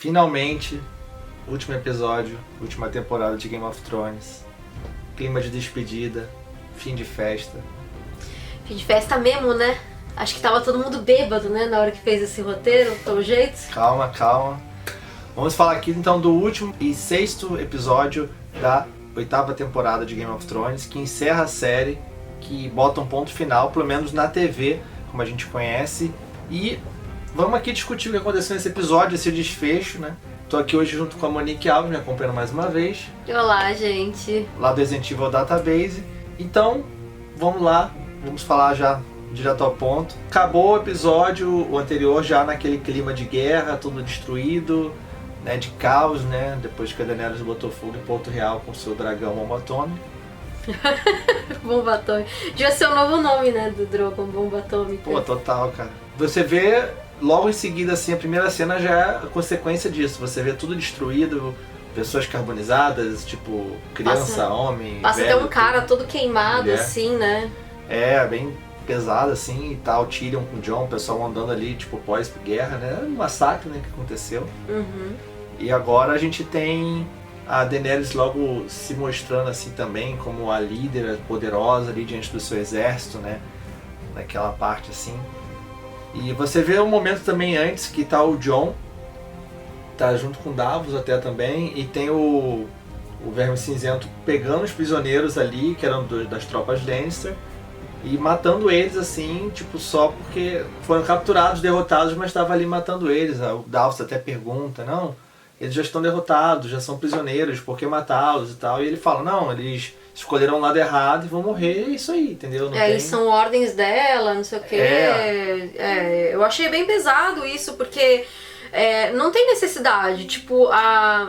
Finalmente, último episódio, última temporada de Game of Thrones. Clima de despedida, fim de festa. Fim de festa mesmo, né? Acho que tava todo mundo bêbado, né, na hora que fez esse roteiro, pelo jeito. Calma. Vamos falar aqui então do último e sexto episódio da 8ª temporada de Game of Thrones, que encerra a série, que bota um ponto final, pelo menos na TV, como a gente conhece. E vamos aqui discutir o que aconteceu nesse episódio, esse desfecho, né? Tô aqui hoje junto com a Monique Alves, me acompanhando mais uma vez. Olá, gente. Lá do Resident Evil Database. Então, vamos lá, vamos falar já direto ao ponto. Acabou o episódio, o anterior, já naquele clima de guerra, tudo destruído, né, de caos, né? Depois que a Daenerys botou fogo em Porto Real com seu dragão Bomba Atômica. Bomba Atômica. Devia ser o novo nome, né, do Drogon, Bomba Atômica. Pô, total, cara. Você vê logo em seguida, assim, a primeira cena já é a consequência disso. Você vê tudo destruído, pessoas carbonizadas, tipo, criança, homem, passa velho, até um cara todo queimado, mulher. assim, né? É, bem pesado, assim, e tal. Tyrion com o Jon, o pessoal andando ali, tipo, pós-guerra, né? Um massacre, né, que aconteceu. Uhum. E agora a gente tem a Daenerys logo se mostrando, assim, também como a líder poderosa ali diante do seu exército, né? Naquela parte, assim. E você vê um momento também antes que tá o Jon, tá junto com o Davos até também, e tem o Verme Cinzento pegando os prisioneiros ali, que eram das tropas Lannister, e matando eles assim, tipo, só porque foram capturados, derrotados, mas estava ali matando eles. O Davos até pergunta, não, eles já estão derrotados, já são prisioneiros, por que matá-los e tal? E ele fala, não, eles escolheram o lado errado e vão morrer, é isso aí, entendeu? Não tem... E são ordens dela, não sei o quê. Eu achei bem pesado isso, porque não tem necessidade. Tipo,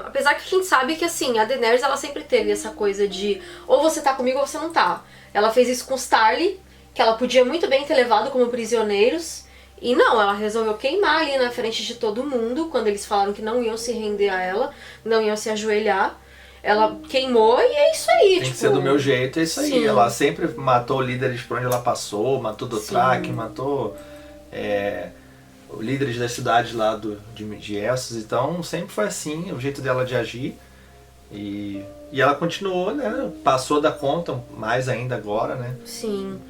apesar que a gente sabe que, assim, a Daenerys, ela sempre teve essa coisa de ou você tá comigo ou você não tá. Ela fez isso com os Tarly, que ela podia muito bem ter levado como prisioneiros, e não, ela resolveu queimar ali na frente de todo mundo, quando eles falaram que não iam se render a ela, não iam se ajoelhar. Ela queimou e é isso aí. Tem que ser do meu jeito, é isso aí. Sim. Ela sempre matou líderes por onde ela passou, matou Dothraki, matou líderes das cidades lá de Essos, então sempre foi assim, o jeito dela de agir. E ela continuou, né? Passou da conta, mais ainda agora, né? Sim.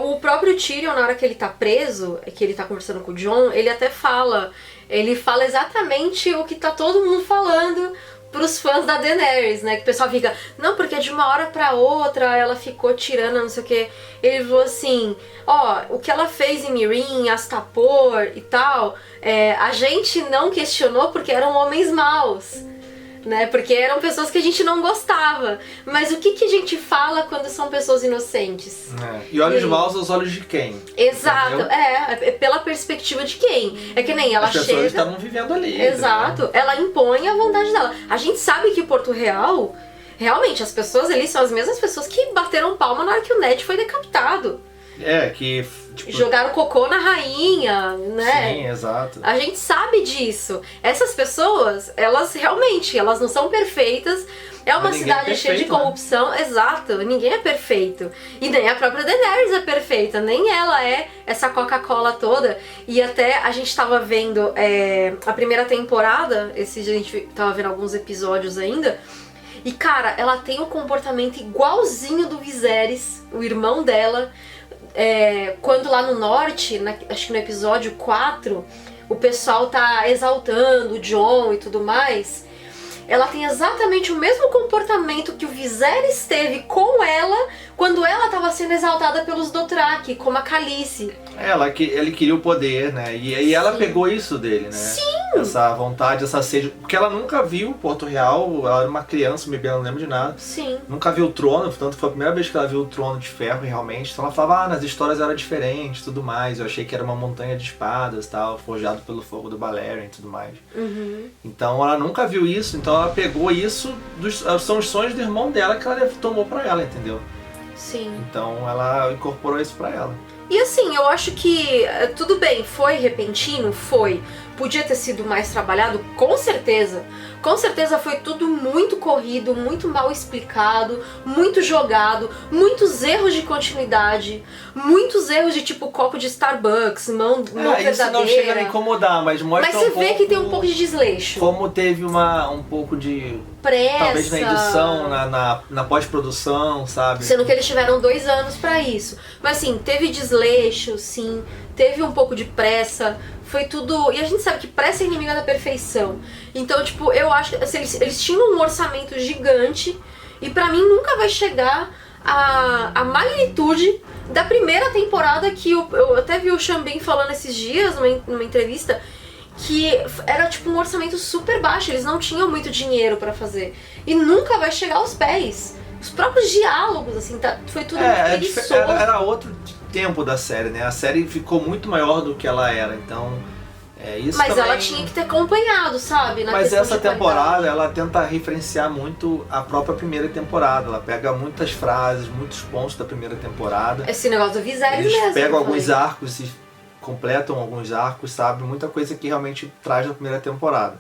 O próprio Tyrion, na hora que ele tá preso, que ele tá conversando com o Jon, ele até fala, exatamente o que tá todo mundo falando pros fãs da Daenerys, né? Que o pessoal fica, não, porque de uma hora pra outra ela ficou tirana, não sei o que. Ele falou assim, o que ela fez em Meereen, Astapor e tal, a gente não questionou porque eram homens maus, né? Porque eram pessoas que a gente não gostava. Mas o que a gente fala quando são pessoas inocentes? E olhos maus aos olhos de quem? Exato, entendeu? pela perspectiva de quem? É que nem ela As pessoas estavam vivendo ali. Exato, entendeu? ela impõe a vontade dela. A gente sabe que Porto Real, realmente, as pessoas ali são as mesmas pessoas que bateram palma na hora que o Ned foi decapitado. Que... Tipo... Jogaram cocô na rainha, né? Sim, exato. A gente sabe disso. Essas pessoas, elas realmente, elas não são perfeitas. É uma cidade cheia de corrupção, né? Exato, ninguém é perfeito. E nem a própria Daenerys é perfeita, nem ela é essa Coca-Cola toda. E até a gente tava vendo a primeira temporada, esse dia a gente tava vendo alguns episódios ainda. E cara, ela tem um comportamento igualzinho do Viserys, o irmão dela. Quando lá no norte, acho que no episódio 4, o pessoal tá exaltando o Jon e tudo mais, ela tem exatamente o mesmo comportamento que o Viserys teve com ela quando ela estava sendo exaltada pelos Dothraki, como a Khaleesi. Ele queria o poder, né? E ela pegou isso dele, né? Sim! Essa vontade, essa sede. Porque ela nunca viu Porto Real, ela era uma criança, ela não lembra de nada. Sim. Nunca viu o trono, portanto foi a primeira vez que ela viu o trono de ferro realmente. Então ela falava, nas histórias era diferente e tudo mais. Eu achei que era uma montanha de espadas tal, forjado pelo fogo do Balerion e tudo mais. Uhum. Então ela nunca viu isso, então ela pegou isso, são os sonhos do irmão dela que ela tomou pra ela, entendeu? Sim. Então ela incorporou isso pra ela. E assim, eu acho que tudo bem, foi repentino? Foi. podia ter sido mais trabalhado, com certeza. Com certeza foi tudo muito corrido, muito mal explicado, muito jogado, muitos erros de continuidade, muitos erros de tipo copo de Starbucks, mão verdadeira. Isso não chega a incomodar, mas mostra Mas você vê que tem um pouco de desleixo. Como teve um pouco de pressa. Talvez na edição, na pós-produção, sabe? Sendo que eles tiveram 2 anos pra isso. Mas assim, teve desleixo, sim. Teve um pouco de pressa. Foi tudo... E a gente sabe que pressa é inimiga da perfeição. Então, tipo, eu acho que assim, eles tinham um orçamento gigante. E pra mim nunca vai chegar a magnitude da primeira temporada que eu até vi o Sean Bean falando esses dias numa entrevista, que era tipo um orçamento super baixo, eles não tinham muito dinheiro pra fazer. E nunca vai chegar aos pés. Os próprios diálogos, assim, foi tudo muito preguiçoso. Era outro tempo da série, né? A série ficou muito maior do que ela era, então... isso mas também... ela tinha que ter acompanhado, sabe? Mas essa temporada, ela tenta referenciar muito a própria primeira temporada. Ela pega muitas frases, muitos pontos da primeira temporada. Esse negócio do Viserys mesmo. Eles pegam alguns arcos e completam alguns arcos, sabe? Muita coisa que realmente traz na primeira temporada.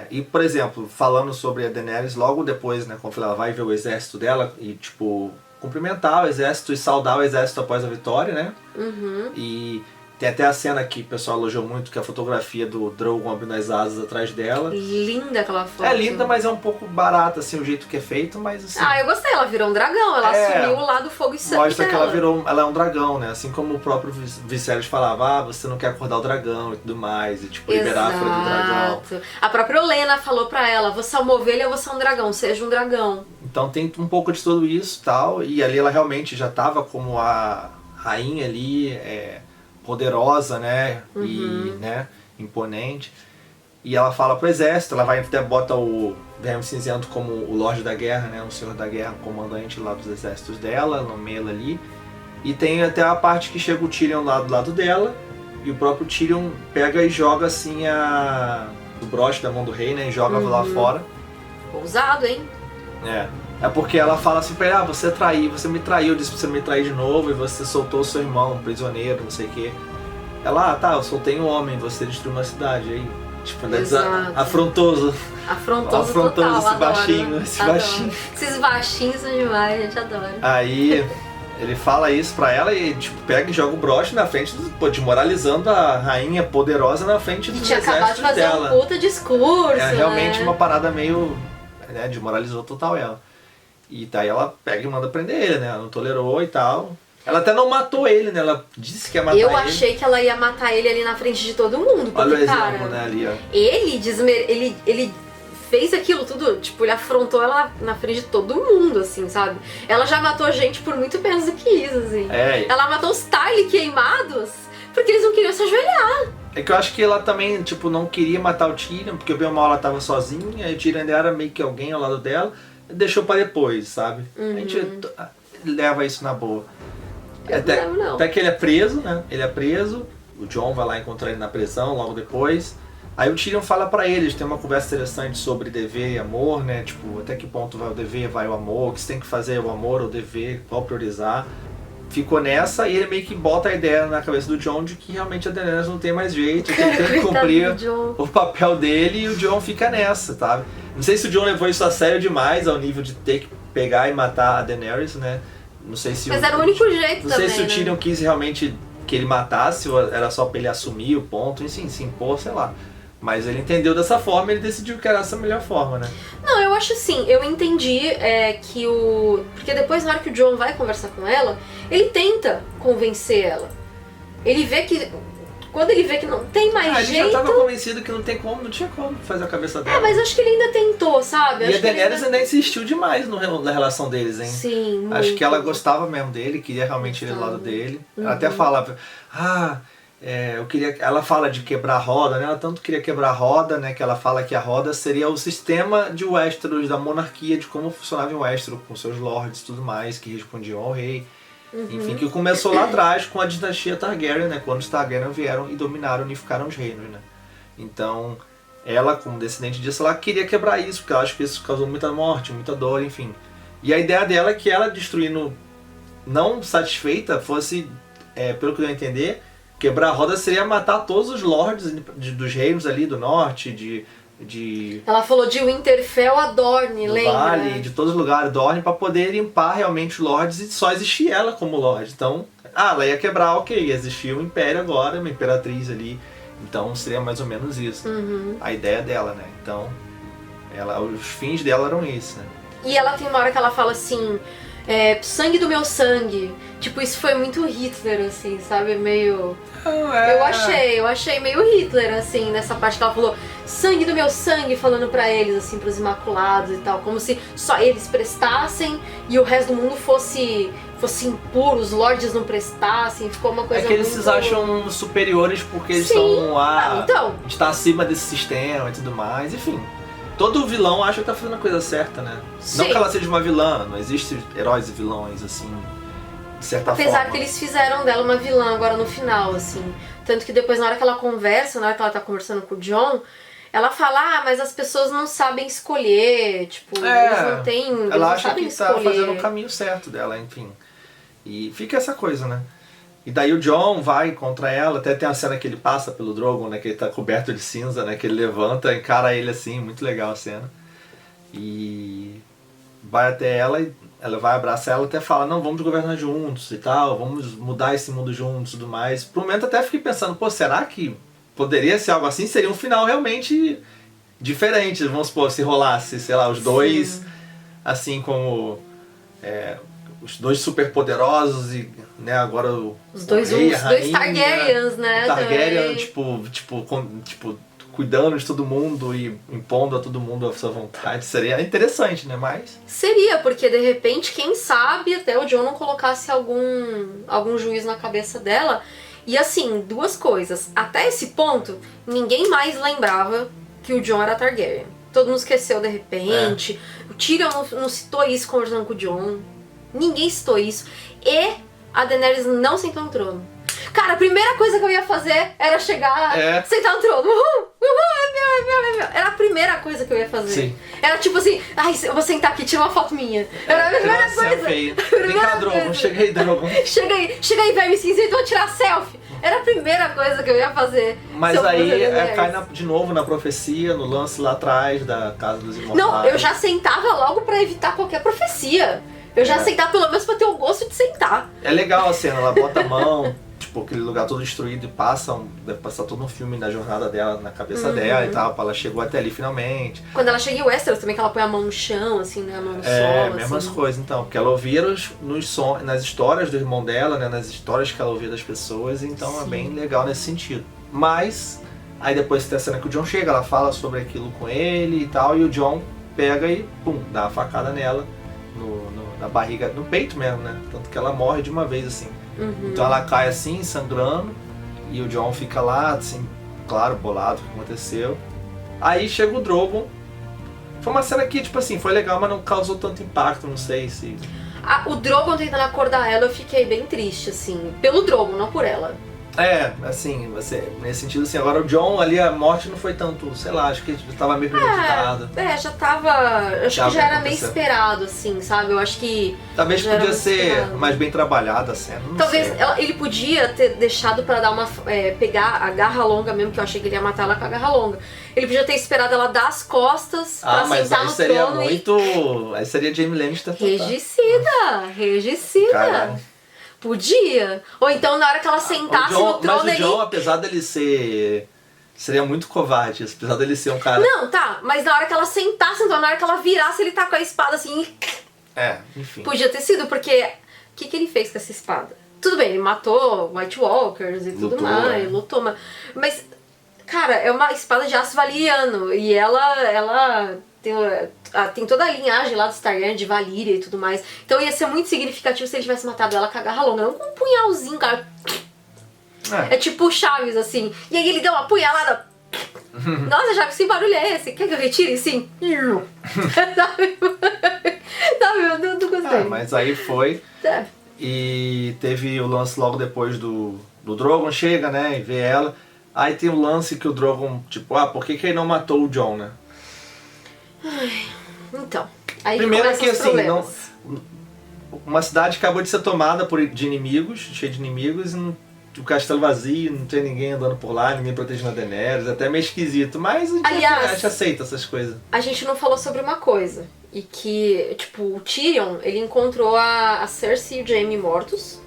E, por exemplo, falando sobre a Daenerys, logo depois, né, quando ela vai ver o exército dela e, tipo, cumprimentar o exército e saudar o exército após a vitória, né? Uhum. E tem até a cena que o pessoal elogiou muito, que é a fotografia do Drogon abrindo as asas atrás dela. Linda aquela foto. É linda, mas é um pouco barata, assim, o jeito que é feito, mas assim... eu gostei, ela virou um dragão, ela assumiu o lado fogo e sangue mostra dela. que ela é um dragão, né? Assim como o próprio Viserys falava, você não quer acordar o dragão e tudo mais, e tipo, liberar a folha do dragão. A própria Olenna falou pra ela, você é uma ovelha, você é um dragão, seja um dragão. Então tem um pouco de tudo isso e tal, e ali ela realmente já tava como a rainha ali, poderosa, né? Uhum. E, né, imponente. E ela fala pro exército, ela vai até bota o Verme Cinzento como o Lorde da Guerra, né? O Senhor da Guerra, o comandante lá dos exércitos dela, nomeia ela ali. E tem até a parte que chega o Tyrion lá do lado dela, e o próprio Tyrion pega e joga assim o broche da mão do rei, né? E joga lá fora. Ousado, hein? É porque ela fala assim pra ele, você me traiu, disse pra você me trair de novo e você soltou o seu irmão, prisioneiro, não sei o que. Ela, eu soltei um homem, você destruiu uma cidade. Aí, tipo, afrontoso. Afrontoso total, esse baixinho. Esses baixinhos são demais, a gente adora. Aí ele fala isso pra ela e tipo, pega e joga o broche na frente, desmoralizando a rainha poderosa na frente dos exércitos dela. Tinha acabado de fazer um puta discurso, realmente uma parada meio... desmoralizou total ela. E daí ela pega e manda prender ele, né? Ela não tolerou e tal. Ela até não matou ele, né? Ela disse que ia matar ele. Eu achei que ela ia matar ele ali na frente de todo mundo. Porque, olha o exemplo, né? Ali, ó. Ele fez aquilo tudo, tipo, ele afrontou ela na frente de todo mundo, assim, sabe? Ela já matou gente por muito menos do que isso, assim. Ela matou os Tarly queimados porque eles não queriam se ajoelhar. É que eu acho que ela também, tipo, não queria matar o Tyrion, porque bem ou mal ela tava sozinha, e o Tyrion ainda era meio que alguém ao lado dela, deixou pra depois, sabe? A gente leva isso na boa. Até que ele é preso, né? Ele é preso, o Jon vai lá encontrar ele na prisão logo depois. Aí o Tyrion fala pra eles, tem uma conversa interessante sobre dever e amor, né? Tipo, até que ponto vai o dever, vai o amor, o que você tem que fazer, o amor ou o dever, qual priorizar. Ficou nessa e ele meio que bota a ideia na cabeça do Jon de que realmente a Daenerys não tem mais jeito, que ele tem que cumprir o papel dele, e o Jon fica nessa, sabe? Não sei se o Jon levou isso a sério demais, ao nível de ter que pegar e matar a Daenerys, né? Não sei se mas era o único jeito também, não sei se o Tyrion quis realmente que ele matasse, ou era só pra ele assumir o ponto, enfim, se impor, sei lá. Mas ele entendeu dessa forma e ele decidiu que era essa a melhor forma, né? Não, eu acho assim, eu entendi que porque depois na hora que o Jon vai conversar com ela, ele tenta convencer ela. Ele vê que... Quando ele vê que não tem mais jeito... Ele já tava convencido que não tinha como fazer a cabeça dela. Mas acho que ele ainda tentou, sabe? E a Daenerys ainda insistiu demais na relação deles, hein? Sim, muito. Acho que ela gostava mesmo dele, queria realmente ir do lado dele. Ela até falava, eu queria... Ela fala de quebrar a roda, né? Ela tanto queria quebrar a roda, né? Que ela fala que a roda seria o sistema de Westeros, da monarquia, de como funcionava em Westeros, com seus lords e tudo mais, que respondiam ao rei. Enfim, que começou lá atrás com a dinastia Targaryen, né? Quando os Targaryen vieram e dominaram, unificaram os reinos, né? Então, ela, como descendente disso, ela queria quebrar isso, porque ela acha que isso causou muita morte, muita dor, enfim. E a ideia dela é que ela, destruindo, não satisfeita, fosse, pelo que eu entender, quebrar a roda seria matar todos os lords dos reinos ali do norte, Ela falou de Winterfell a Dorne, lembra? Vale, de todos os lugares, Dorne, pra poder limpar realmente os lords e só existir ela como lord. Então, ela ia quebrar, ok, ia existir um império agora, uma imperatriz ali. Então seria mais ou menos isso. A ideia dela, né? Então, os fins dela eram esses, né? E ela tem uma hora que ela fala assim, sangue do meu sangue. Tipo, isso foi muito Hitler, assim, sabe? Meio... Eu achei meio Hitler, assim, nessa parte que ela falou sangue do meu sangue, falando pra eles, assim, pros Imaculados e tal. Como se só eles prestassem e o resto do mundo fosse impuro, os lords não prestassem, ficou uma coisa que eles muito... se acham superiores porque eles estão então... a gente tá acima desse sistema e tudo mais, enfim. Todo vilão acha que tá fazendo a coisa certa, né? Sim. Não que ela seja uma vilã, não existe heróis e vilões, assim, de certa forma. Apesar que eles fizeram dela uma vilã agora no final, assim. Tanto que depois, na hora que ela conversa, na hora que ela tá conversando com o John, ela fala, mas as pessoas não sabem escolher, tipo, eles não têm, eles ela não acha sabem que escolher. tá fazendo o caminho certo dela, enfim. E fica essa coisa, né? E daí o John vai contra ela, até tem a cena que ele passa pelo Drogon, né? Que ele tá coberto de cinza, né? Que ele levanta, encara ele assim, muito legal a cena. E vai até ela e ela vai abraçar ela, até fala, não, vamos governar juntos e tal, vamos mudar esse mundo juntos e tudo mais. Por um momento até fiquei pensando, será que poderia ser algo assim? Seria um final realmente diferente, vamos supor, se rolasse, sei lá, os dois, assim como... os dois super poderosos e, né, agora os dois Targaryens, né? Targaryen, tipo, cuidando de todo mundo e impondo a todo mundo a sua vontade. Seria interessante, né? Mas... Seria, porque de repente, quem sabe até o John não colocasse algum juízo na cabeça dela. E assim, duas coisas. Até esse ponto, ninguém mais lembrava que o John era Targaryen. Todo mundo esqueceu de repente. O Tyrion não citou isso conversando com o John. Ninguém citou isso. E a Daenerys não sentou no trono. Cara, a primeira coisa que eu ia fazer era chegar, sentar no trono. É meu. Era a primeira coisa que eu ia fazer. Sim. Era tipo assim, eu vou sentar aqui, tira uma foto minha. Era a primeira coisa. Vem cá, Drogon. Chega aí, Drogon. Chega aí, verme cinzento, vou tirar selfie. Era a primeira coisa que eu ia fazer. Mas aí cai de novo na profecia, no lance lá atrás da Casa dos Imortais. Não, eu já sentava logo pra evitar qualquer profecia. Eu já sentava pelo menos pra ter o gosto de sentar. É legal a cena, ela bota a mão, tipo, aquele lugar todo destruído e deve passar todo um filme da jornada dela na cabeça dela e tal, ela chegou até ali finalmente. Quando ela chega em Westeros também, que ela põe a mão no chão, assim, né, a mão no solo, mesmas assim. coisas então, porque ela ouvia nas histórias do irmão dela, né, nas histórias que ela ouvia das pessoas, então é bem legal nesse sentido. Mas, aí depois tem a cena que o John chega, ela fala sobre aquilo com ele e tal, e o John pega e, pum, dá uma facada nela, na barriga, no peito mesmo, né? Tanto que ela morre de uma vez, assim. Então ela cai assim, sangrando, e o John fica lá, assim, claro, bolado o que aconteceu. Aí chega o Drogon. Foi uma cena que, tipo assim, foi legal, mas não causou tanto impacto, não sei se... O Drogon tentando acordar ela, eu fiquei bem triste, assim. Pelo Drogon, não por ela. Assim, nesse sentido, assim, agora o John ali, a morte não foi tanto, sei lá, acho que já tava meio premeditado. Já tava, acho que já era meio esperado, assim, sabe? Eu acho que... Talvez podia ser mais bem trabalhada a cena, não Talvez sei. Ele podia ter deixado pra dar uma... pegar a garra longa mesmo, que eu achei que ele ia matar ela com a garra longa. Ele podia ter esperado ela dar as costas pra sentar no trono Aí seria Jaime Lannister total. Regicida. Caramba. Podia. Ou então, na hora que ela sentasse no trono, mas o John, apesar dele ser... Seria muito covarde, apesar dele ser um cara... Não, tá. Mas na hora que ela sentasse, então, na hora que ela virasse, ele tá com a espada assim... enfim. Podia ter sido, porque... O que ele fez com essa espada? Tudo bem, ele matou White Walkers e tudo mais, lutou, mas... Cara, é uma espada de aço valeriano. E ela tem toda a linhagem lá dos Targaryen de Valíria e tudo mais. Então ia ser muito significativo se ele tivesse matado ela com a garra longa. Não com um punhalzinho, cara. É tipo Chaves, assim. E aí ele deu uma punhalada. Nossa, Chaves, que barulho é esse? Quer que eu retire? Sim. Sabe, eu não gostei. Mas aí foi. E teve o lance logo depois do Drogon chega, né, e vê ela. Aí tem o lance que o Drogon, tipo, por que ele não matou o Jon, né? Então, aí primeiro que assim, problemas. uma cidade acabou de ser tomada de inimigos, cheia de inimigos, o castelo vazio, não tem ninguém andando por lá, ninguém protegendo a Daenerys, até meio esquisito, mas a gente aceita essas coisas. A gente não falou sobre uma coisa, e que, tipo, o Tyrion, ele encontrou a Cersei e o Jaime mortos,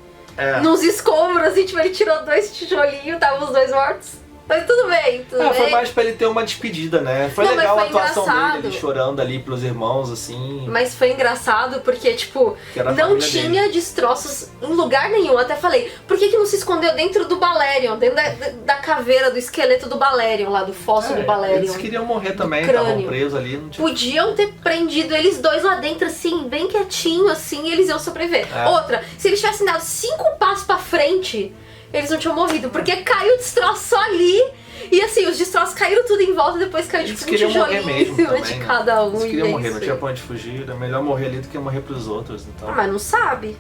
nos escombros, assim, tipo, ele tirou 2 tijolinhos, estavam os 2 mortos. Mas tudo bem, tudo bem. Foi mais pra ele ter uma despedida, né? Foi legal a atuação dele, ele chorando ali pelos irmãos, assim. Mas foi engraçado porque, tipo, não tinha destroços em lugar nenhum. Até falei, por que não se escondeu dentro do Balerion? Dentro da caveira, do esqueleto do Balerion, lá do fóssil do Balerion. Eles queriam morrer também, estavam presos ali. Não tinha... Podiam ter prendido eles 2 lá dentro, assim, bem quietinho, assim, e eles iam sobreviver. Outra, se eles tivessem dado 5 passos pra frente... Eles não tinham morrido, porque caiu o destroço só ali. E assim, os destroços caíram tudo em volta, depois caiu tipo um tijolinho em cima de cada um. Eles queriam morrer, não tinha pra onde fugir. Era melhor morrer ali do que morrer pros outros. Então. Mas não sabe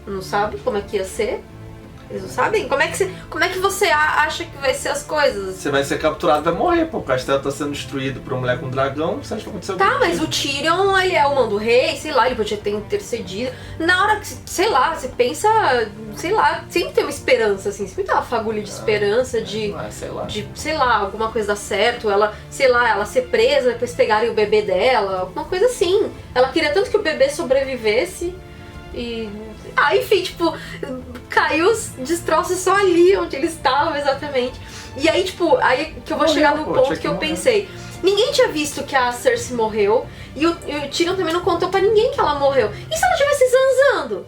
como é que ia ser. Eles não sabem? Como é que você acha que vai ser as coisas? Você vai ser capturado, vai morrer, pô. O castelo tá sendo destruído por uma mulher com um dragão, você acha que vai acontecer alguma coisa? Mas o Tyrion, ele é o mão do rei, sei lá, ele podia ter intercedido. Na hora que, sei lá, você pensa, sei lá, sempre tem uma esperança, assim, sempre tem uma fagulha de esperança, sei lá, alguma coisa dar certo, ela, sei lá, ela ser presa, depois pegarem o bebê dela, alguma coisa assim. Ela queria tanto que o bebê sobrevivesse e... enfim, tipo, caiu os destroços só ali onde eles estavam exatamente. E aí, tipo, aí que eu vou chegar no ponto que eu pensei. Ninguém tinha visto que a Cersei morreu e o Tyrion também não contou pra ninguém que ela morreu. E se ela estivesse zanzando?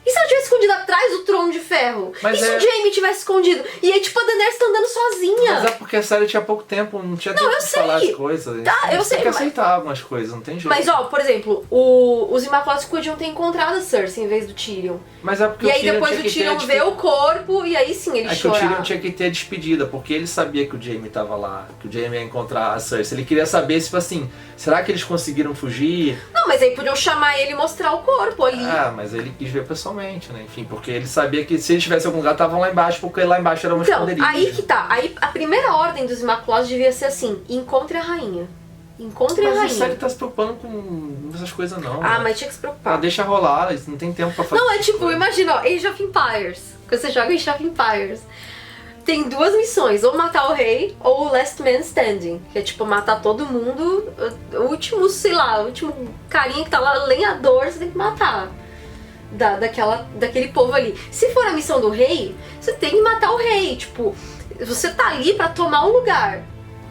E se ela tivesse escondido atrás do trono de ferro? Mas e se o Jaime tivesse escondido? E aí, tipo, a Daenerys tá andando sozinha. Mas é porque a série tinha pouco tempo, não tinha tempo de falar as coisas. Tá, eu sei. Tem que aceitar algumas coisas, não tem jeito. Mas, ó, por exemplo, os Imaculados podiam ter encontrado a Cersei em vez do Tyrion. Mas é porque e aí depois o Tyrion vê o corpo e aí sim ele chora. É que o Tyrion tinha que ter a despedida, porque ele sabia que o Jaime tava lá, que o Jaime ia encontrar a Cersei. Ele queria saber, tipo assim, será que eles conseguiram fugir? Não, mas aí podiam chamar ele e mostrar o corpo ali. Mas ele quis ver pessoalmente, né? Enfim, porque ele sabia que se ele estivesse em algum lugar, estavam lá embaixo, porque lá embaixo era uma esconderijo. Aí que tá. Aí a primeira ordem dos Imaculados devia ser assim, encontre a rainha. Encontre a rainha. Mas a série tá se preocupando com essas coisas não. Mas tinha que se preocupar. Deixa rolar, não tem tempo pra fazer. Não, é tipo, imagina, ó, Age of Empires. Quando você joga Age of Empires, tem 2 missões, ou matar o rei, ou o Last Man Standing. Que é tipo, matar todo mundo, o último, sei lá, o último carinha que tá lá, lenhador, você tem que matar. Daquele povo ali. Se for a missão do rei, você tem que matar o rei. Tipo, você tá ali pra tomar um lugar.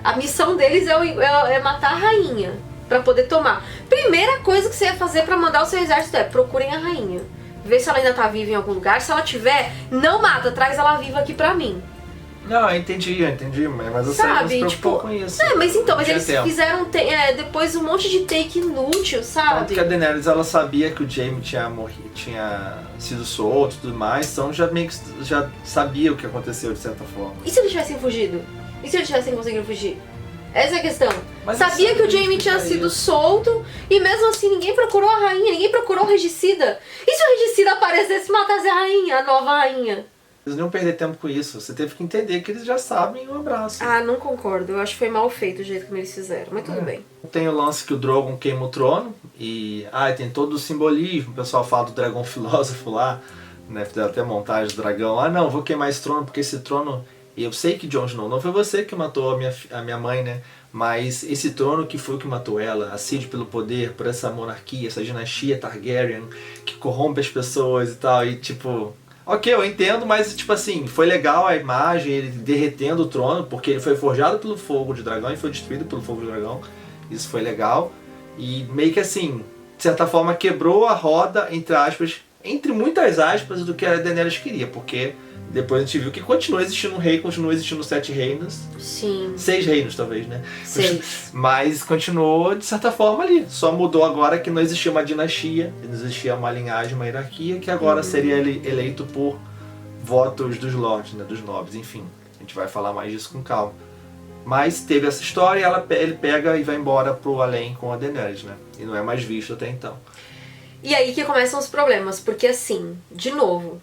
A missão deles é matar a rainha, pra poder tomar. Primeira coisa que você ia fazer pra mandar o seu exército é procurem a rainha. Vê se ela ainda tá viva em algum lugar. Se ela tiver, não mata, traz ela viva aqui pra mim. Não, eu entendi, mas você não se preocupou com isso. Mas eles fizeram depois um monte de take inútil, sabe? Tanto que a Daenerys, ela sabia que o Jaime tinha morrido, tinha sido solto e tudo mais, então já meio que já sabia o que aconteceu de certa forma. E se eles tivessem fugido? E se eles tivessem conseguido fugir? Essa é a questão. Mas sabia que o Jaime tinha sido solto e mesmo assim ninguém procurou a rainha, ninguém procurou o regicida. E se o regicida aparecesse e matasse a rainha, a nova rainha? Eles não iam perder tempo com isso. Você teve que entender que eles já sabem um abraço. Não concordo. Eu acho que foi mal feito o jeito como eles fizeram. Mas tudo bem. Tem o lance que o Drogon queima o trono. E tem todo o simbolismo. O pessoal fala do dragão filósofo lá. Né? Fizeram até montagem do dragão. Não, vou queimar esse trono porque esse trono... E eu sei que Jon Snow não foi você que matou a minha mãe, né? Mas esse trono que foi o que matou ela, assiste pelo poder, por essa monarquia, essa dinastia Targaryen que corrompe as pessoas e tal. E tipo... Ok, eu entendo, mas tipo assim, foi legal a imagem, ele derretendo o trono, porque ele foi forjado pelo fogo de dragão e foi destruído pelo fogo de dragão. Isso foi legal. E meio que assim, de certa forma quebrou a roda, entre muitas aspas, do que a Daenerys queria, porque depois a gente viu que continua existindo um rei, continua existindo 7 reinos. Sim. 6 reinos, talvez, né? 6. Mas continuou, de certa forma, ali. Só mudou agora que não existia uma dinastia, não existia uma linhagem, uma hierarquia, que agora seria eleito por votos dos lords, né? Dos nobres, enfim. A gente vai falar mais disso com calma. Mas teve essa história e ele pega e vai embora pro além com a Daenerys, né? E não é mais visto até então. E aí que começam os problemas, porque assim, de novo...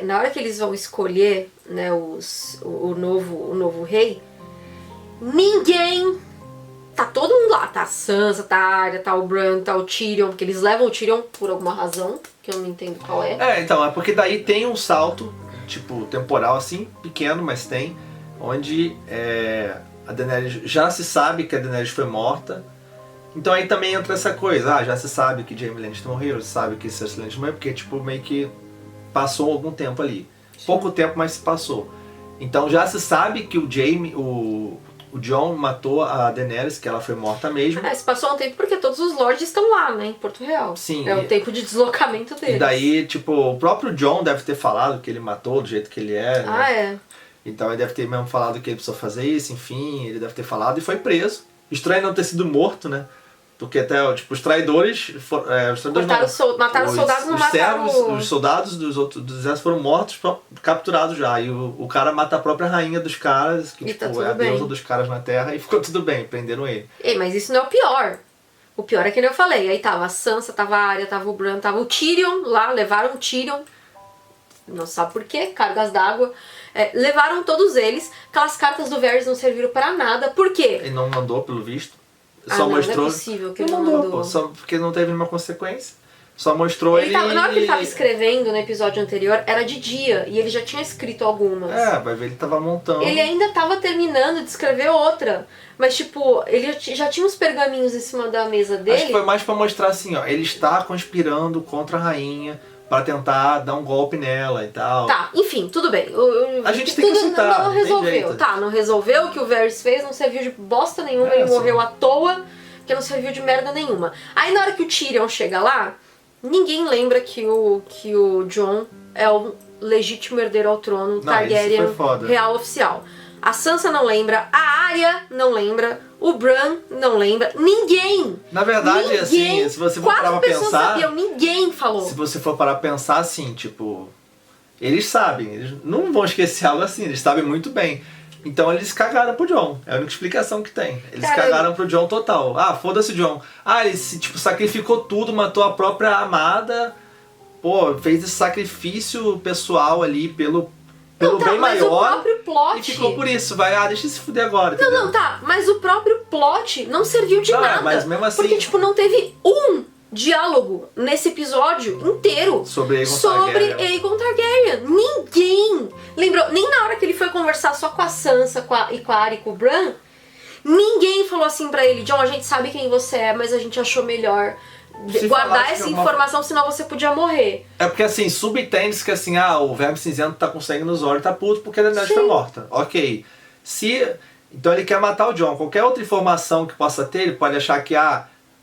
na hora que eles vão escolher, né, o novo rei, ninguém... Tá todo mundo lá, tá a Sansa, tá a Arya, tá o Bran, tá o Tyrion, porque eles levam o Tyrion por alguma razão, que eu não entendo qual é. Então, é porque daí tem um salto tipo, temporal assim, pequeno, mas tem, onde a Daenerys, já se sabe que a Daenerys foi morta. Então aí também entra essa coisa, já se sabe que Jaime Lannister morreu, já se sabe que Cersei Lannister morreu, porque tipo, meio que passou algum tempo ali. Sim. Pouco tempo, mas se passou. Então já se sabe que o Jon matou a Daenerys, que ela foi morta mesmo. Se passou um tempo porque todos os lords estão lá, né, em Porto Real. Sim. É o tempo de deslocamento deles. E daí, tipo, o próprio Jon deve ter falado que ele matou do jeito que ele é, né? Então ele deve ter mesmo falado que ele precisou fazer isso, enfim, ele deve ter falado e foi preso. Estranho não ter sido morto, né? Porque até, tipo, os traidores mataram os soldados, não mataram... Os soldados dos exércitos foram mortos, capturados já. E o cara mata a própria rainha dos caras, que tipo, tá é a deusa dos caras na terra, e ficou tudo bem, prenderam ele. Mas isso não é o pior. O pior é que eu falei, aí tava a Sansa, tava a Arya, tava o Bran, tava o Tyrion lá, levaram o Tyrion, não sabe por quê, cargas d'água. Levaram todos eles, aquelas cartas do Varys não serviram pra nada, por quê? Ele não mandou, pelo visto. Só não, mostrou. Não é possível que ele não mandou. Pô, só porque não teve nenhuma consequência. Só mostrou ele. Na hora que ele tava escrevendo no episódio anterior, era de dia, e ele já tinha escrito algumas. Vai ver, ele tava montando. Ele ainda tava terminando de escrever outra. Mas, tipo, ele já tinha uns pergaminhos em cima da mesa dele. Acho que foi mais pra mostrar assim, ó, ele está conspirando contra a rainha pra tentar dar um golpe nela e tal. Tá, enfim, tudo bem. A gente tem que aceitar. Não resolveu. Tá, não resolveu o que o Varys fez, não serviu de bosta nenhuma, ele morreu à toa, que não serviu de merda nenhuma. Aí na hora que o Tyrion chega lá, ninguém lembra que o Jon é o legítimo herdeiro ao trono Targaryen real oficial. A Sansa não lembra, a Arya não lembra, o Bran não lembra, ninguém! Na verdade, assim, se você for parar pra pensar... 4 pessoas sabiam, ninguém falou. Se você for parar pra pensar, assim, tipo... Eles sabem, eles não vão esquecer algo assim, eles sabem muito bem. Então eles cagaram pro Jon, é a única explicação que tem. Eles cagaram pro Jon total. Foda-se o Jon. Ele tipo, sacrificou tudo, matou a própria amada, fez esse sacrifício pessoal ali pelo bem maior, o próprio plot... e ficou por isso, deixa se fuder agora. Não, mas o próprio plot não serviu de nada. Mas mesmo assim... Porque, tipo, não teve um diálogo nesse episódio inteiro sobre Aegon Targaryen. Ninguém lembrou, nem na hora que ele foi conversar só com a Sansa com a Arya e com o Bran, ninguém falou assim pra ele, Jon, a gente sabe quem você é, mas a gente achou melhor guardar essa informação, senão você podia morrer. É porque assim, subentende-se que assim, o Verme Cinzento tá com sangue nos olhos e tá puto porque a Daenerys foi morta. Ok. Então ele quer matar o Jon. Qualquer outra informação que possa ter, ele pode achar que,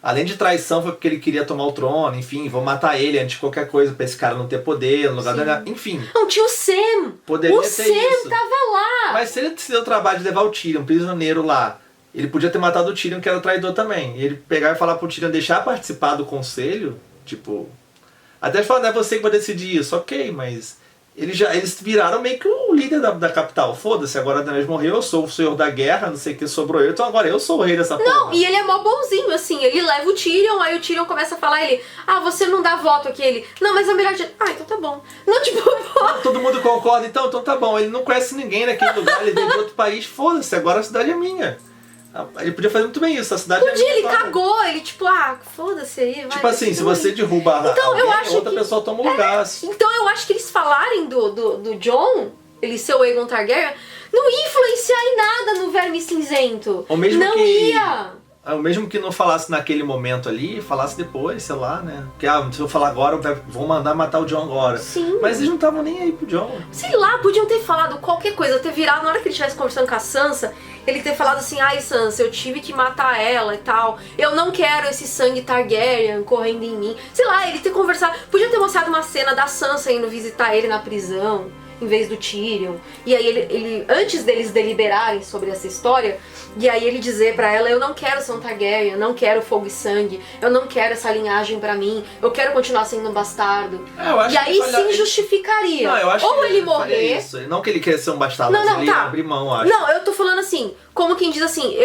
além de traição, foi porque ele queria tomar o trono, enfim, vou matar ele antes de qualquer coisa pra esse cara não ter poder no lugar da... Enfim. Não, tinha o Sam! Poderia o ter Sam isso. Tava lá! Mas se ele se deu o trabalho de levar o Tyrion, um prisioneiro lá, ele podia ter matado o Tyrion, que era traidor também. E ele pegar e falar pro Tyrion deixar participar do conselho, tipo... Até falar, não é você que vai decidir isso, ok, mas... Eles viraram meio que o líder da capital. Foda-se, agora a Daenerys morreu, eu sou o senhor da guerra, não sei o que, sobrou eu, então agora eu sou o rei dessa porra. Não, e ele é mó bonzinho, assim, ele leva o Tyrion, aí o Tyrion começa a falar, você não dá voto aqui, ele, não, mas a melhor de... então tá bom. Não, tipo, todo mundo concorda, então tá bom, ele não conhece ninguém naquele lugar, ele veio de outro país, foda-se, agora a cidade é minha. Ele podia fazer muito bem isso, a cidade é minha. Ele cagou, ele tipo, foda-se aí, vai. Tipo assim, se você derruba alguém, outra pessoa toma o lugar. Então eu acho que eles falarem do Jon, ele ser o Aegon Targaryen, não ia influenciar em nada no Verme Cinzento. Ou mesmo não ia. Mesmo que não falasse naquele momento ali, falasse depois, sei lá, né? Porque, se eu falar agora, vou mandar matar o Jon agora. Sim. Mas eles não estavam nem aí pro Jon. Sei lá, podiam ter falado qualquer coisa, ter virado, na hora que ele estivesse conversando com a Sansa, ele ter falado assim, Sansa, eu tive que matar ela e tal, eu não quero esse sangue Targaryen correndo em mim. Sei lá, ele ter conversado, podia ter mostrado uma cena da Sansa indo visitar ele na prisão, em vez do Tyrion. E aí ele antes deles deliberarem sobre essa história, e aí ele dizer pra ela, eu não quero ser um Targaryen, eu não quero fogo e sangue, eu não quero essa linhagem pra mim, eu quero continuar sendo um bastardo. E aí sim justificaria. Não, eu acho ou que ele morrer... Isso. Não que ele queira ser um bastardo, mas ele abre mão, acho. Não, eu tô falando assim, como quem diz assim,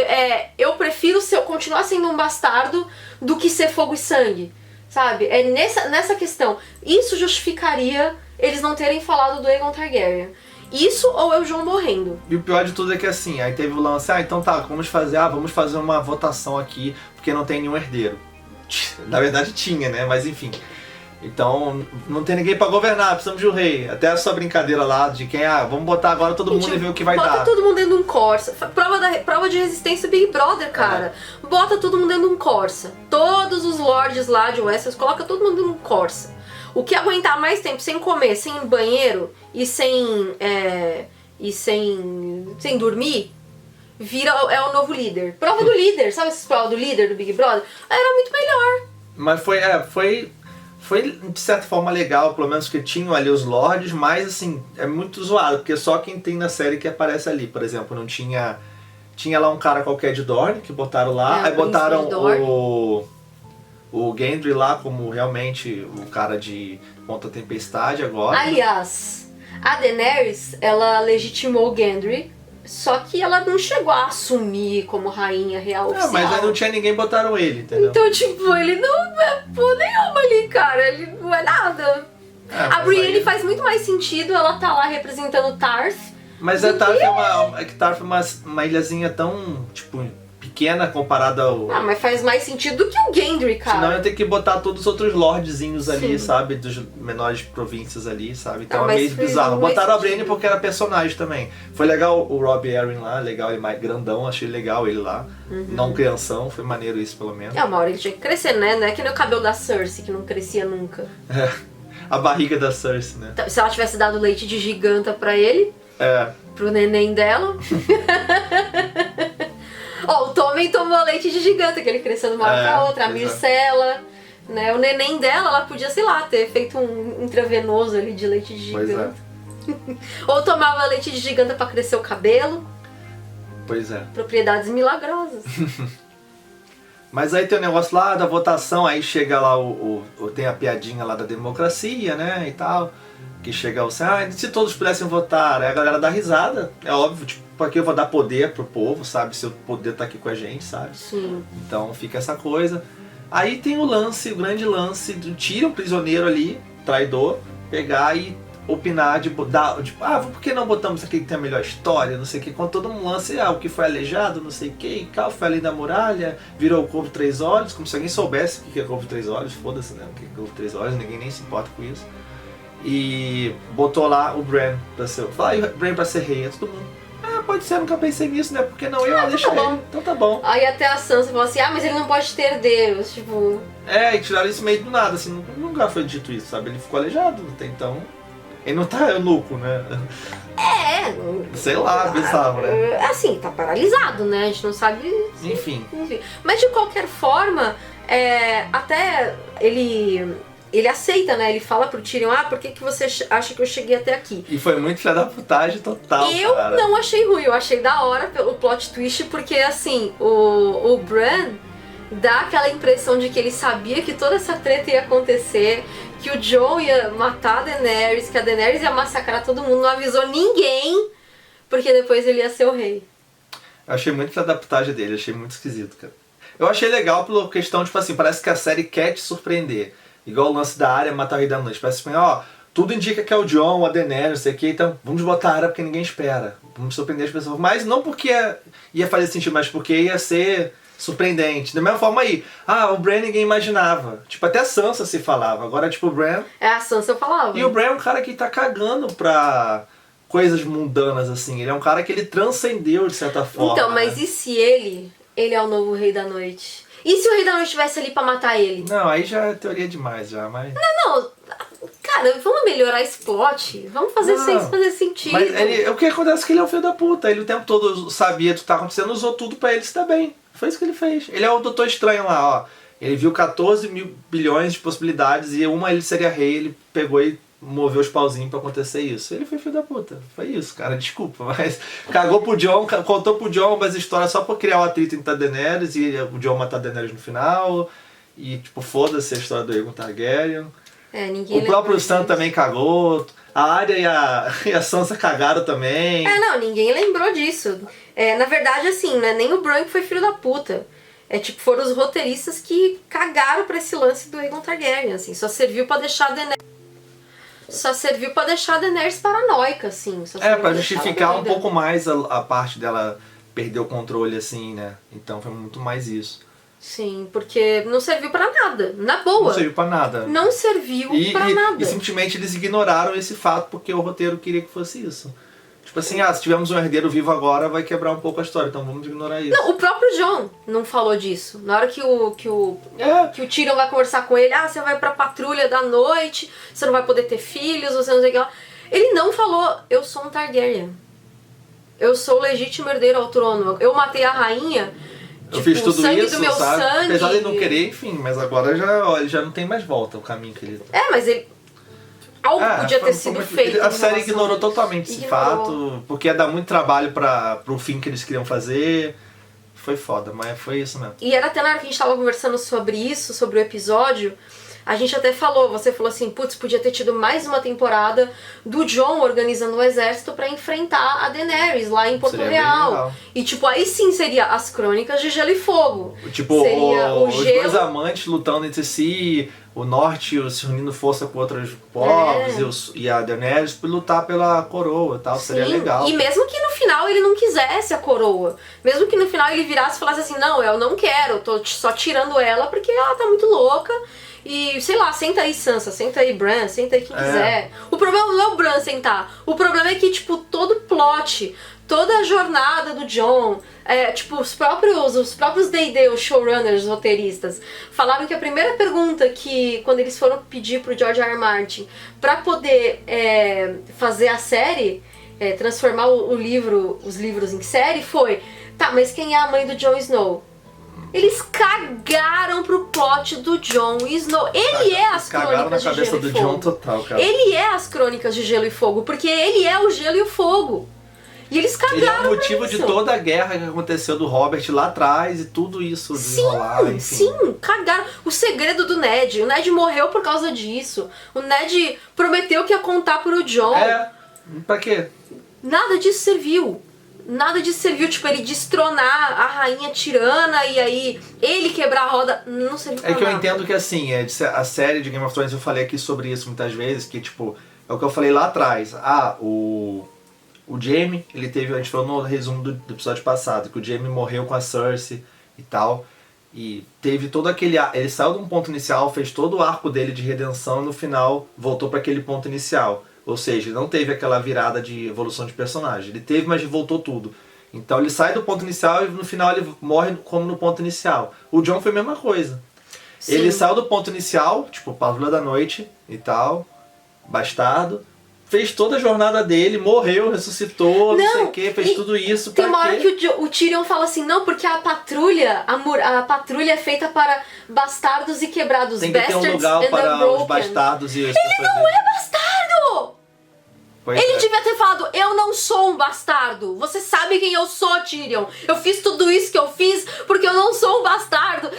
eu prefiro continuar sendo um bastardo do que ser fogo e sangue, sabe? É nessa questão. Isso justificaria eles não terem falado do Aegon Targaryen. Isso ou o Jon morrendo. E o pior de tudo é que assim, aí teve o lance, então tá, vamos fazer uma votação aqui, porque não tem nenhum herdeiro. Na verdade tinha, né? Mas enfim. Então, não tem ninguém pra governar, precisamos de um rei. Até a sua brincadeira lá de quem, vamos botar agora todo mundo e ver o que vai dar. Bota todo mundo dentro de um Corsa. Prova de resistência Big Brother, cara. Bota todo mundo dentro de um Corsa. Todos os lords lá de Westeros, coloca todo mundo dentro de um Corsa. O que aguentar mais tempo sem comer, sem banheiro e sem dormir, é o novo líder. Prova do líder, sabe essas provas do líder do Big Brother? Era muito melhor. Mas foi de certa forma legal, pelo menos que tinham ali os lords, mas assim, é muito zoado, porque só quem tem na série que aparece ali. Por exemplo, não tinha lá um cara qualquer de Dorne, que botaram lá, aí botaram o Gendry lá como realmente o cara de Ponta Tempestade agora. Aliás, a Daenerys, ela legitimou o Gendry, só que ela não chegou a assumir como rainha real oficial. Mas aí não tinha ninguém, botaram ele, entendeu? Então, tipo, ele não é porra nenhuma ali, cara. Ele não é nada. A Brienne faz muito mais sentido, ela tá lá representando Tarth. Mas a Tarth é uma ilhazinha tão, tipo, pequena comparada ao... mas faz mais sentido do que o Gendry, cara. Senão ia ter que botar todos os outros lordzinhos ali, sabe? Dos menores províncias ali, sabe? Então é meio bizarro. Botaram a Brienne porque era personagem também. Foi legal o Robb Arryn lá, legal, ele mais grandão, achei legal ele lá. Não crianção, foi maneiro isso pelo menos. Uma hora ele tinha que crescer, né? Não é que nem o cabelo da Cersei, que não crescia nunca. A barriga da Cersei, né? Se ela tivesse dado leite de giganta pra ele, pro neném dela... o Tommen tomou leite de giganta, que ele cresceu de uma hora pra outra, a Myrcella, né? O neném dela, ela podia, sei lá, ter feito um intravenoso ali de leite de giganta. Ou tomava leite de giganta pra crescer o cabelo. Pois é. Propriedades milagrosas. Mas aí tem o negócio lá da votação, aí chega lá tem a piadinha lá da democracia, né, e tal. Que chega assim, se todos pudessem votar, aí a galera dá risada, é óbvio, tipo, porque eu vou dar poder pro povo, sabe? Se o poder tá aqui com a gente, sabe? Sim. Então fica essa coisa. Aí tem o grande lance, tira um prisioneiro ali, traidor, pegar e opinar por que não botamos aquele que tem a melhor história, não sei o que, com todo um lance, o que foi aleijado, não sei o que, e tal, foi além da muralha, virou o Corvo Três Olhos, como se alguém soubesse o que é Corvo Três Olhos, foda-se, né? O que é Corvo Três Olhos, ninguém nem se importa com isso. E botou lá o Bran pra ser, Bran pra ser rei, todo mundo. Pode ser, nunca pensei nisso, né? Porque não eu deixa ele. Então tá bom. Aí até a Sansa falou assim, mas ele não pode ter herdeiros, tipo... E tiraram isso meio do nada, assim, nunca foi dito isso, sabe? Ele ficou aleijado até então. Ele não tá eunuco, né? Sei lá, bizarro, né? Assim, tá paralisado, né? A gente não sabe... Enfim. Mas de qualquer forma, até ele aceita, né? Ele fala pro Tyrion, por que você acha que eu cheguei até aqui? E foi muito filha da putagem total, cara. Não achei ruim, eu achei da hora pelo plot twist, porque assim, o Bran dá aquela impressão de que ele sabia que toda essa treta ia acontecer, que o Jon ia matar a Daenerys, que a Daenerys ia massacrar todo mundo, não avisou ninguém, porque depois ele ia ser o rei. Eu achei muito filha da putagem dele, achei muito esquisito, cara. Eu achei legal pela questão, tipo assim, parece que a série quer te surpreender. Igual o lance da Arya matar o Rei da Noite. Parece assim, tudo indica que é o Jon, a Daenerys, não sei o que, então vamos botar a Arya porque ninguém espera. Vamos surpreender as pessoas. Mas não porque ia fazer sentido, mas porque ia ser surpreendente. Da mesma forma aí, o Bran ninguém imaginava. Tipo, até a Sansa se falava. Agora, tipo, o Bran... a Sansa falava. E o Bran é um cara que tá cagando pra coisas mundanas, assim. Ele é um cara que ele transcendeu, de certa forma. Então, mas e se ele é o novo Rei da Noite? E se o Rei da Noite estivesse ali pra matar ele? Não, aí já é teoria demais, já, mas... Não, cara, vamos melhorar esse plot. Vamos fazer isso fazer sentido. Mas o que acontece é que ele é um filho da puta. Ele o tempo todo sabia do que tá acontecendo, usou tudo pra ele se dar bem. Foi isso que ele fez. Ele é o Doutor Estranho lá, Ele viu 14 mil bilhões de possibilidades e ele seria rei, ele pegou e moveu os pauzinhos pra acontecer isso. Ele foi filho da puta. Foi isso, cara. Desculpa, mas cagou pro Jon, contou pro Jon umas histórias só pra criar o atrito entre a Daenerys e o Jon matar a Daenerys no final. E, tipo, foda-se a história do Aegon Targaryen. Ninguém o próprio Stan também cagou. A Arya e a Sansa cagaram também. Ninguém lembrou disso. Na verdade, assim, não é nem o Bran que foi filho da puta. Foram os roteiristas que cagaram pra esse lance do Aegon Targaryen, assim. Só serviu pra deixar a Daenerys paranoica, assim. Pra justificar um pouco mais a parte dela perder o controle, assim, né? Então foi muito mais isso. Sim, porque não serviu pra nada, na boa. Não serviu pra nada. Não serviu pra nada. E simplesmente eles ignoraram esse fato porque o roteiro queria que fosse isso. Tipo assim, se tivermos um herdeiro vivo agora, vai quebrar um pouco a história, então vamos ignorar isso. Não, o próprio Jon não falou disso. Na hora que o Tyrion vai conversar com ele, você vai pra patrulha da noite, você não vai poder ter filhos, você não sei o que lá. Ele não falou, eu sou um Targaryen. Eu sou o legítimo herdeiro ao trono. Eu matei a rainha. Eu fiz tudo sangue isso, do meu sabe? sangue. Apesar de ele não querer, enfim, mas agora ele já não tem mais volta o caminho que ele... Mas ele... Algo podia ter sido feito. A série ignorou totalmente esse fato, porque ia dar muito trabalho pro fim que eles queriam fazer. Foi foda, mas foi isso mesmo. E era até na hora que a gente tava conversando sobre isso, sobre o episódio, a gente até falou, você falou assim, putz, podia ter tido mais uma temporada do Jon organizando um exército pra enfrentar a Daenerys lá em Porto Real. E tipo, aí sim seria as Crônicas de Gelo e Fogo. Tipo, os dois amantes lutando entre si, o norte se unindo força com outros povos e a Daenerys por lutar pela coroa e tal, seria legal. E mesmo que no final ele não quisesse a coroa, mesmo que no final ele virasse e falasse assim, não, eu não quero, tô só tirando ela porque ela tá muito louca. E, sei lá, senta aí Sansa, senta aí Bran, senta aí quem quiser. O problema não é o Bran sentar. O problema é que, tipo, todo o plot, toda a jornada do Jon, tipo, os próprios D&D, os showrunners, os roteiristas, falaram que a primeira pergunta que, quando eles foram pedir pro George R. R. Martin pra poder fazer a série, transformar os livros em série, foi, tá, mas quem é a mãe do Jon Snow? Eles cagaram pro plot do Jon Snow. Ele é as Crônicas de Gelo e Fogo. Cagaram na cabeça do Jon total, cara. Ele é as Crônicas de Gelo e Fogo, porque ele é o Gelo e o Fogo. E eles cagaram. Ele é o motivo de toda a guerra que aconteceu do Robert lá atrás e tudo isso desenrolar. Sim, cagaram. O segredo do Ned. O Ned morreu por causa disso. O Ned prometeu que ia contar pro Jon. Pra quê? Nada disso serviu. Nada disso serviu, tipo, ele destronar a rainha tirana e aí ele quebrar a roda, não serviu pra nada. É que eu entendo que, assim, a série de Game of Thrones, eu falei aqui sobre isso muitas vezes, que, tipo, é o que eu falei lá atrás. O Jaime, ele teve, a gente falou no resumo do episódio passado, que o Jaime morreu com a Cersei e tal, e teve todo aquele... Ele saiu de um ponto inicial, fez todo o arco dele de redenção e no final voltou para aquele ponto inicial. Ou seja, não teve aquela virada de evolução de personagem. Ele teve, mas voltou tudo. Então ele sai do ponto inicial e no final ele morre como no ponto inicial. O Jon foi a mesma coisa. Sim. Ele saiu do ponto inicial, tipo, Patrulha da Noite e tal, bastardo. Fez toda a jornada dele, morreu, ressuscitou, não sei o que, fez tudo isso. Tem uma hora que o Tyrion fala assim, não, porque a patrulha é feita para bastardos e quebrados. Tem que ter um lugar para os bastardos e as pessoas... Ele não é bastardo! Ele devia ter falado, eu não sou um bastardo. Você sabe quem eu sou, Tyrion. Eu fiz tudo isso que eu fiz porque eu não sou um bastardo.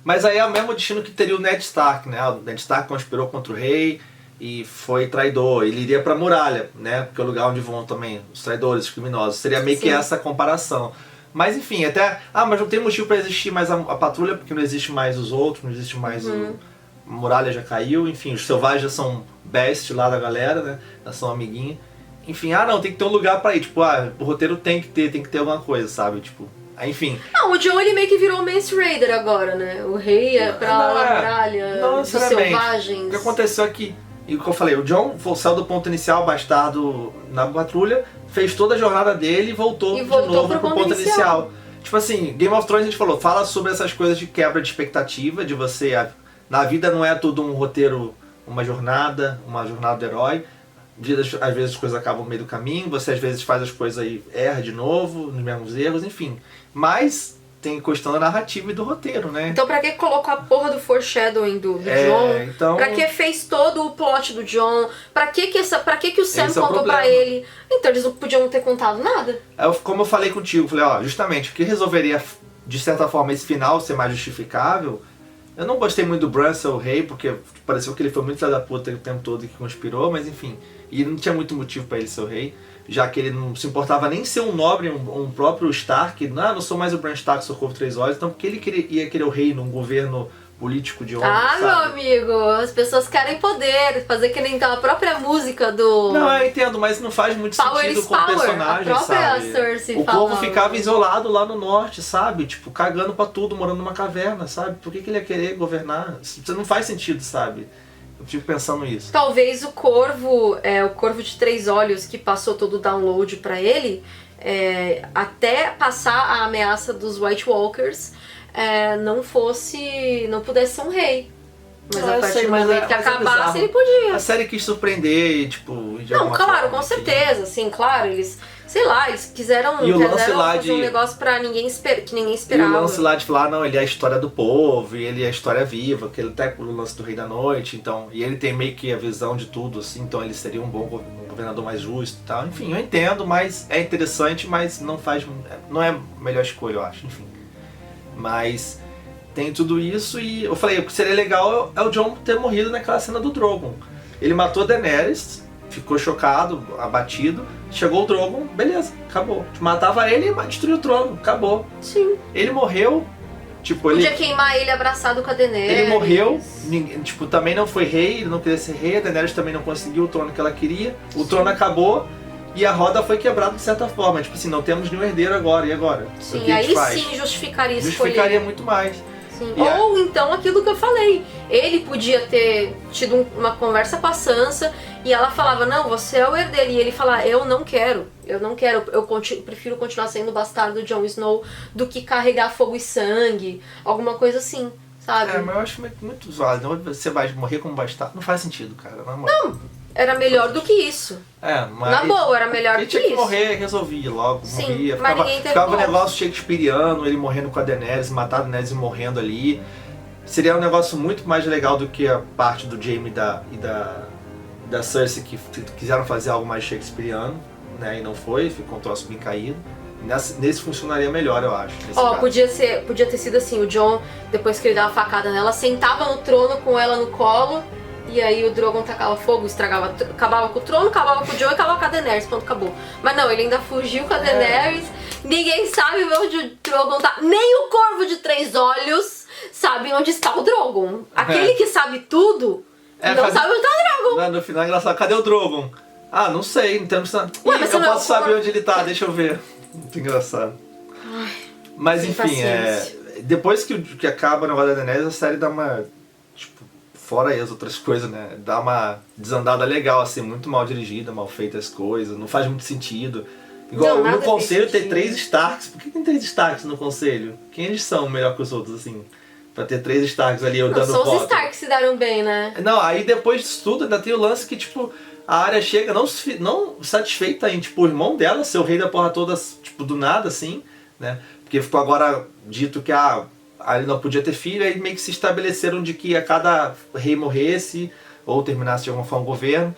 Mas aí é o mesmo destino que teria o Ned Stark, né? O Ned Stark conspirou contra o rei e foi traidor. Ele iria pra muralha, né? Porque é o lugar onde vão também os traidores, os criminosos. Seria meio que essa comparação. Mas enfim, até... mas não tem motivo pra existir mais a patrulha, porque não existe mais os outros, não existe mais a muralha já caiu, enfim, os selvagens já são best lá da galera, né? Já são amiguinhos. Enfim, não, tem que ter um lugar pra ir. Tipo, o roteiro tem que ter alguma coisa, sabe? Tipo, enfim. O Jon ele meio que virou o Mace Raider agora, né? O rei é pra lá, muralha, dos selvagens. O que aconteceu aqui? E o que eu falei, o Jon saiu do ponto inicial, bastardo na patrulha, fez toda a jornada dele e voltou de novo pro ponto inicial. Tipo assim, Game of Thrones a gente falou, fala sobre essas coisas de quebra de expectativa, de você... Na vida não é tudo um roteiro, uma jornada do herói. Às vezes as coisas acabam no meio do caminho, você às vezes faz as coisas e erra de novo, nos mesmos erros, enfim. Mas tem questão da narrativa e do roteiro, né? Então pra que colocou a porra do foreshadowing do Jon? Então... Pra que fez todo o plot do Jon? Pra que o Sam contou pra ele? Então eles não podiam ter contado nada. Como eu falei contigo, falei, justamente, o que resolveria, de certa forma, esse final ser mais justificável. Eu não gostei muito do Bran ser o rei, porque pareceu que ele foi muito filho da puta o tempo todo que conspirou, mas enfim. E não tinha muito motivo pra ele ser o rei, já que ele não se importava nem ser um nobre, um próprio Stark. Não sou mais o Bran Stark, sou Corvo Três Olhos, então porque ele ia querer o rei num governo político de homem, sabe? Meu amigo, as pessoas querem poder, fazer que nem a própria música do... Não, eu entendo, mas não faz muito sentido com o personagem, a própria sabe? Cersei o povo ficava isolado lá no norte, sabe? Tipo, cagando pra tudo, morando numa caverna, sabe? Por que ele ia querer governar? Isso não faz sentido, sabe? Eu fico pensando nisso. Talvez o Corvo de 3 olhos que passou todo o download pra ele, até passar a ameaça dos White Walkers, não pudesse ser um rei. Mas a partir do momento que acabasse, ele podia. A série quis surpreender e, tipo... Não, claro, com certeza, sim, claro, eles quiseram fazer um negócio que ninguém esperava. E o lance lá de falar, não, ele é a história do povo, e ele é a história viva, que ele tá com o lance do Rei da Noite, então, e ele tem meio que a visão de tudo, assim, então ele seria um governador mais justo e tal. Enfim, eu entendo, mas é interessante, mas não é a melhor escolha, eu acho, enfim. Mas tem tudo isso e eu falei, o que seria legal é o Jon ter morrido naquela cena do Drogon. Ele matou a Daenerys, ficou chocado, abatido, chegou o Drogon, beleza, acabou. Matava ele e destruiu o trono, acabou. Sim. Ele morreu, tipo, podia queimar ele abraçado com a Daenerys. Ele morreu, tipo, também não foi rei, ele não queria ser rei, a Daenerys também não conseguiu o trono que ela queria, o trono acabou. E a roda foi quebrada de certa forma, tipo assim, não temos nenhum herdeiro agora, e agora? Sim, aí sim justificaria escolher. Justificaria muito mais. Sim. Ou então aquilo que eu falei, ele podia ter tido uma conversa com a Sansa e ela falava, não, você é o herdeiro, e ele fala, eu não quero, eu prefiro continuar sendo bastardo do Jon Snow do que carregar fogo e sangue, alguma coisa assim, sabe? Mas eu acho muito zoado, você vai morrer como bastardo, não faz sentido, cara, não, era melhor do que isso. Mas na boa, era melhor do que isso. Ele tinha que morrer, resolvia logo, sim, morria. Ficava um negócio shakespeariano, ele morrendo com a Daenerys, matar a Daenerys e morrendo ali. Seria um negócio muito mais legal do que a parte do Jaime e da Cersei, que quiseram fazer algo mais shakespeariano, né? E não foi, ficou um troço bem caído. Nesse funcionaria melhor, eu acho. Podia ter sido assim, o Jon, depois que ele dava a facada nela, sentava no trono com ela no colo. E aí o Drogon tacava fogo, acabava com o trono, acabava com o Jon e acabava com a Daenerys, pronto, acabou. Mas não, ele ainda fugiu com a Daenerys, ninguém sabe onde o Drogon tá, nem o Corvo de 3 olhos sabe onde está o Drogon. Aquele que sabe tudo, não sabe onde tá o Drogon. No final é engraçado, cadê o Drogon? Ah, não sei, então eu posso saber onde ele tá, deixa eu ver. Muito engraçado. Ai, mas enfim, depois que acaba o negócio da Daenerys, a série dá uma... Fora aí as outras coisas, né? Dá uma desandada legal, assim, muito mal dirigida, mal feita as coisas, não faz muito sentido. Igual no conselho tem 3 Starks. Por que tem 3 Starks no conselho? Quem eles são melhor que os outros, assim? Pra ter 3 Starks ali dando voto. Só os Starks se deram bem, né? Não, aí depois disso tudo ainda tem o lance que, tipo, a Arya chega não satisfeita em, tipo, o irmão dela ser o rei da porra toda, tipo, do nada, assim, né? Porque ficou agora dito que ele não podia ter filho, aí meio que se estabeleceram de que a cada rei morresse, ou terminasse de alguma forma o governo,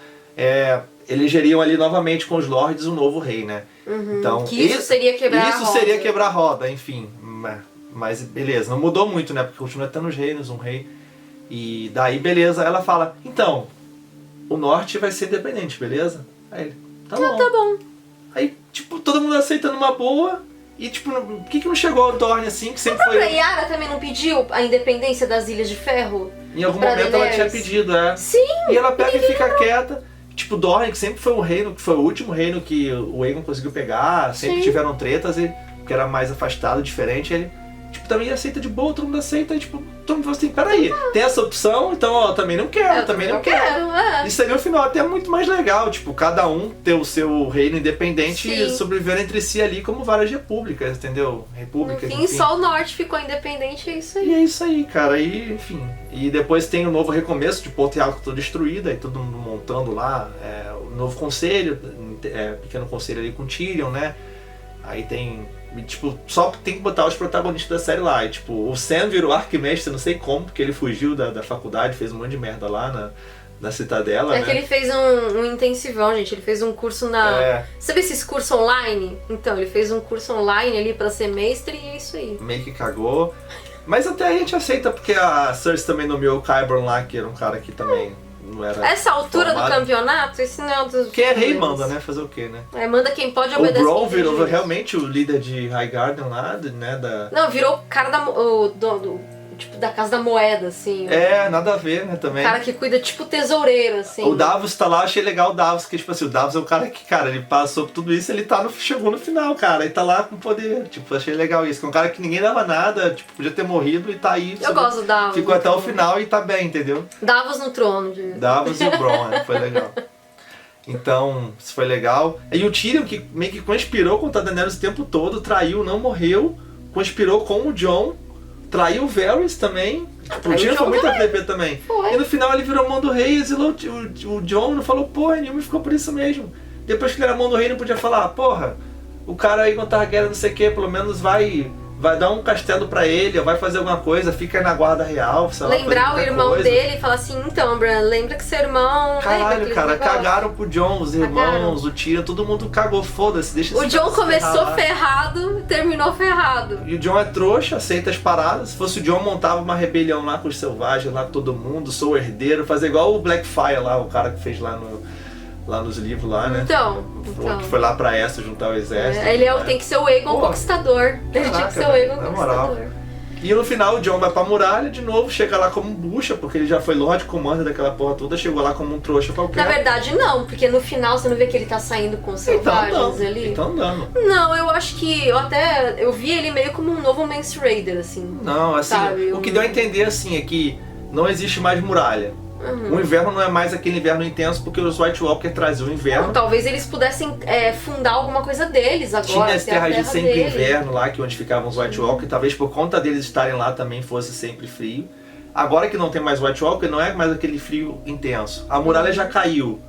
elegeriam ali novamente com os lords um novo rei, né? Uhum, então, isso seria quebrar a roda. Isso seria quebrar a roda, enfim. Mas beleza, não mudou muito, né? Porque continua tendo os reinos, um rei. E daí, beleza, ela fala, então, o norte vai ser independente, beleza? Aí ele, tá bom. Aí, tipo, todo mundo aceitando uma boa. E tipo, por que não chegou ao Dorne assim, que sempre foi... A Yara também não pediu a independência das Ilhas de Ferro? Em algum momento Daenerys? Ela tinha pedido, Sim! E ela pega e fica quieta. Tipo, Dorne, que sempre foi um reino, que foi o último reino que o Aegon conseguiu pegar, sempre tiveram tretas, que era mais afastado, diferente, ele... Tipo, também aceita de boa, todo mundo aceita, e tipo, todo mundo fala assim, peraí, tem essa opção, então, também não quero, também não quero. Isso seria um final até muito mais legal, tipo, cada um ter o seu reino independente e sobreviver entre si ali como várias repúblicas, entendeu? Repúblicas, enfim, só o norte ficou independente, é isso aí. E é isso aí, cara, e enfim. E depois tem o novo recomeço, de Porto Real toda destruída, e todo mundo montando lá, o novo conselho, pequeno conselho ali com Tyrion, né? Aí tem... Tipo, só tem que botar os protagonistas da série lá. E, tipo, o Sam virou arquimestre, não sei como, porque ele fugiu da faculdade, fez um monte de merda lá na Citadela, né? Que ele fez um intensivão, gente. Ele fez um curso Sabe esses cursos online? Então, ele fez um curso online ali pra ser mestre e é isso aí. Meio que cagou. Mas até a gente aceita, porque a Cersei também nomeou o Qyburn lá, que era um cara que também... Não era essa altura do campeonato, esse não é um dos... Quem é rei manda, né? Fazer o quê, né? Manda quem pode, obedece. O Bronn virou realmente o líder de Highgarden lá, né? Não, virou o cara tipo, da Casa da Moeda, assim. Nada a ver, né, também. O cara que cuida, tipo, tesoureiro, assim. O Davos tá lá, achei legal o Davos, que, tipo assim, o Davos é o cara que, cara, ele passou por tudo isso, ele chegou no final, cara, ele tá lá com poder. Tipo, achei legal isso, que é um cara que ninguém dava nada, tipo, podia ter morrido e tá aí. Eu gosto do Davos. Ficou até o final e tá bem, entendeu? Davos no trono. Davos e o Bronn, foi legal. Então, isso foi legal. E o Tyrion, que meio que conspirou contra a Daenerys o tempo todo, traiu, não morreu, conspirou com o Jon, traiu o Varys também. Tipo, o Tyrion foi muito APP também. Foi. E no final ele virou mão do rei, exilou o Jon, não falou porra nenhuma e ficou por isso mesmo. Depois que ele era mão do rei, não podia falar, porra, o cara aí contra a guerra, não sei o que, pelo menos vai dar um castelo pra ele, ou vai fazer alguma coisa, fica na guarda real, sei lá. Lembrar o irmão dele e falar assim, então, Bran, lembra que seu irmão... Caralho, cara, cagaram pro Jon, os irmãos, o Tyrion, todo mundo cagou, foda-se, deixa o Jon começou ferrado e terminou ferrado. E o Jon é trouxa, aceita as paradas. Se fosse o Jon, montava uma rebelião lá com os selvagens, lá com todo mundo, sou herdeiro, fazer igual o Blackfyre lá, o cara que fez lá nos livros lá, né? Então. Que foi lá pra Essos juntar o exército. Ele tem que ser o Aegon Conquistador. Ele tinha que ser o Aegon Conquistador. E no final o Jon vai pra muralha de novo, chega lá como bucha, porque ele já foi Lord Commander daquela porra toda, chegou lá como um trouxa qualquer. Na verdade não, porque no final você não vê que ele tá saindo com os selvagens ali? Então andando. Não, eu acho que eu vi ele meio como um novo Mance Raider, assim. Não, assim, sabe? O que deu a entender assim é que não existe mais muralha. O inverno não é mais aquele inverno intenso porque os White Walker trazem o inverno. Não, talvez eles pudessem fundar alguma coisa deles agora. Tinha as terras de sempre dele. inverno lá, que onde ficavam os White Walker, talvez por conta deles estarem lá também fosse sempre frio. Agora que não tem mais White Walker, não é mais aquele frio intenso. A muralha já caiu.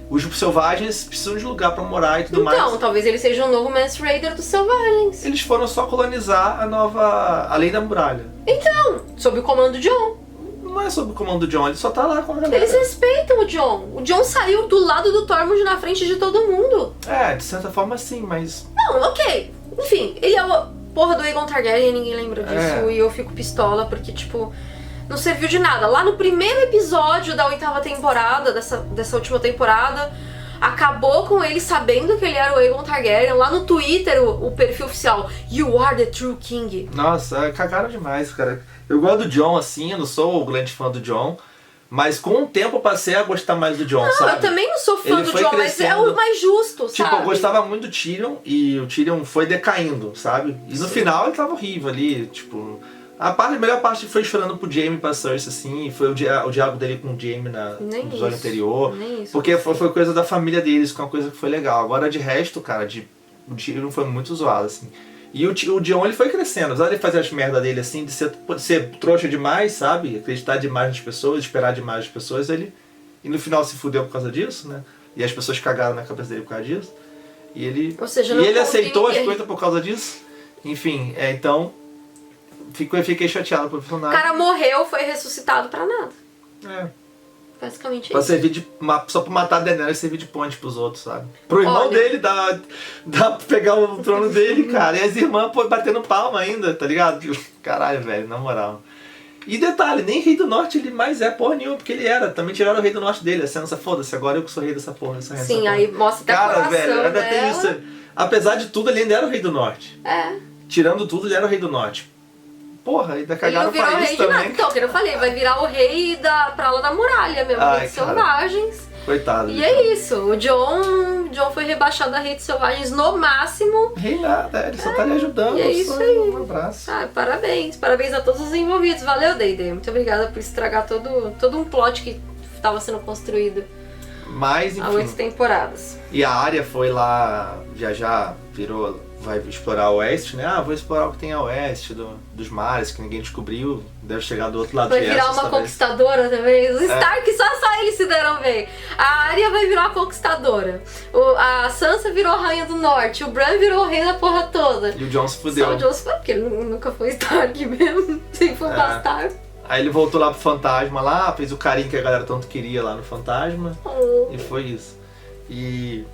Os selvagens precisam de lugar pra morar e tudo mais. Então, talvez eles sejam o novo Mance Raider dos selvagens. Eles foram só colonizar além da muralha. Então, sob o comando de Jon. Não é sob o comando do Jon, ele só tá lá com a galera. Eles respeitam o Jon. O Jon saiu do lado do Tormund na frente de todo mundo. De certa forma sim, mas... Não, ok. Enfim, ele é o porra do Aegon Targaryen e ninguém lembra disso. E eu fico pistola porque, tipo, não serviu de nada. Lá no primeiro episódio da 8ª temporada, dessa última temporada, acabou com ele sabendo que ele era o Aegon Targaryen. Lá no Twitter, o perfil oficial, You are the true king. Nossa, cagaram demais, cara. Eu gosto do Jon, assim, eu não sou o grande fã do Jon, mas com o tempo eu passei a gostar mais do Jon, sabe? Eu também não sou fã do Jon, mas é o mais justo, tipo, sabe? Eu gostava muito do Tyrion e o Tyrion foi decaindo, sabe? E no final ele tava horrível ali, tipo... A melhor parte foi chorando pro Jaime e pra Cersei, assim, foi o diálogo dele com o Jaime no episódio anterior. Porque foi coisa da família deles, que é uma coisa que foi legal. Agora de resto, cara, o Tyrion foi muito zoado, assim. E o Jon, ele foi crescendo, apesar de ele fazer as merdas dele, assim, de ser trouxa demais, sabe? Acreditar demais nas pessoas, esperar demais das pessoas, e no final se fudeu por causa disso, né? E as pessoas cagaram na cabeça dele por causa disso. E ele aceitou as coisas por causa disso. Enfim, então... Fiquei chateado pro personagem. O cara morreu, foi ressuscitado pra nada. Basicamente pra isso. servir só pra matar a Daenerys e servir de ponte pros outros, sabe? Pro irmão dele dá pra pegar o trono dele, cara. E as irmãs batendo palma ainda, tá ligado? Caralho, velho, na moral. E detalhe, nem Rei do Norte ele mais é porra nenhuma, porque ele era. Também tiraram o Rei do Norte dele, a Sansa, foda-se, agora eu que sou rei dessa porra. Sim, aí mostra até a coração velho, ainda dela. tem isso. Apesar de tudo, ele ainda era o Rei do Norte. Tirando tudo, ele era o Rei do Norte. Porra, ainda cagaram pra isso também. Então, que eu falei, vai virar o rei pra lá da muralha mesmo, rei de selvagens. Coitado. E é isso, o Jon foi rebaixado a rei de selvagens no máximo. Rei nada, ele só tá lhe ajudando. E é isso aí. Um abraço. Parabéns a todos os envolvidos. Valeu, D&D. Muito obrigada por estragar todo um plot que estava sendo construído. Mas, enfim. Há 8 temporadas. E a Arya foi lá, já virou... Vai explorar o oeste, né? Vou explorar o que tem a oeste dos mares, que ninguém descobriu. Deve chegar do outro lado de Essos. Vai virar uma conquistadora também. Os Stark só eles se deram bem. A Arya vai virar uma conquistadora. A Sansa virou rainha do norte. O Bran virou o rei da porra toda. E o Jon se fudeu. Só o Jon se fudeu, porque ele nunca foi Stark mesmo. Sempre foi bastardo. Aí ele voltou lá pro Fantasma lá, fez o carinho que a galera tanto queria lá no Fantasma. E foi isso. E...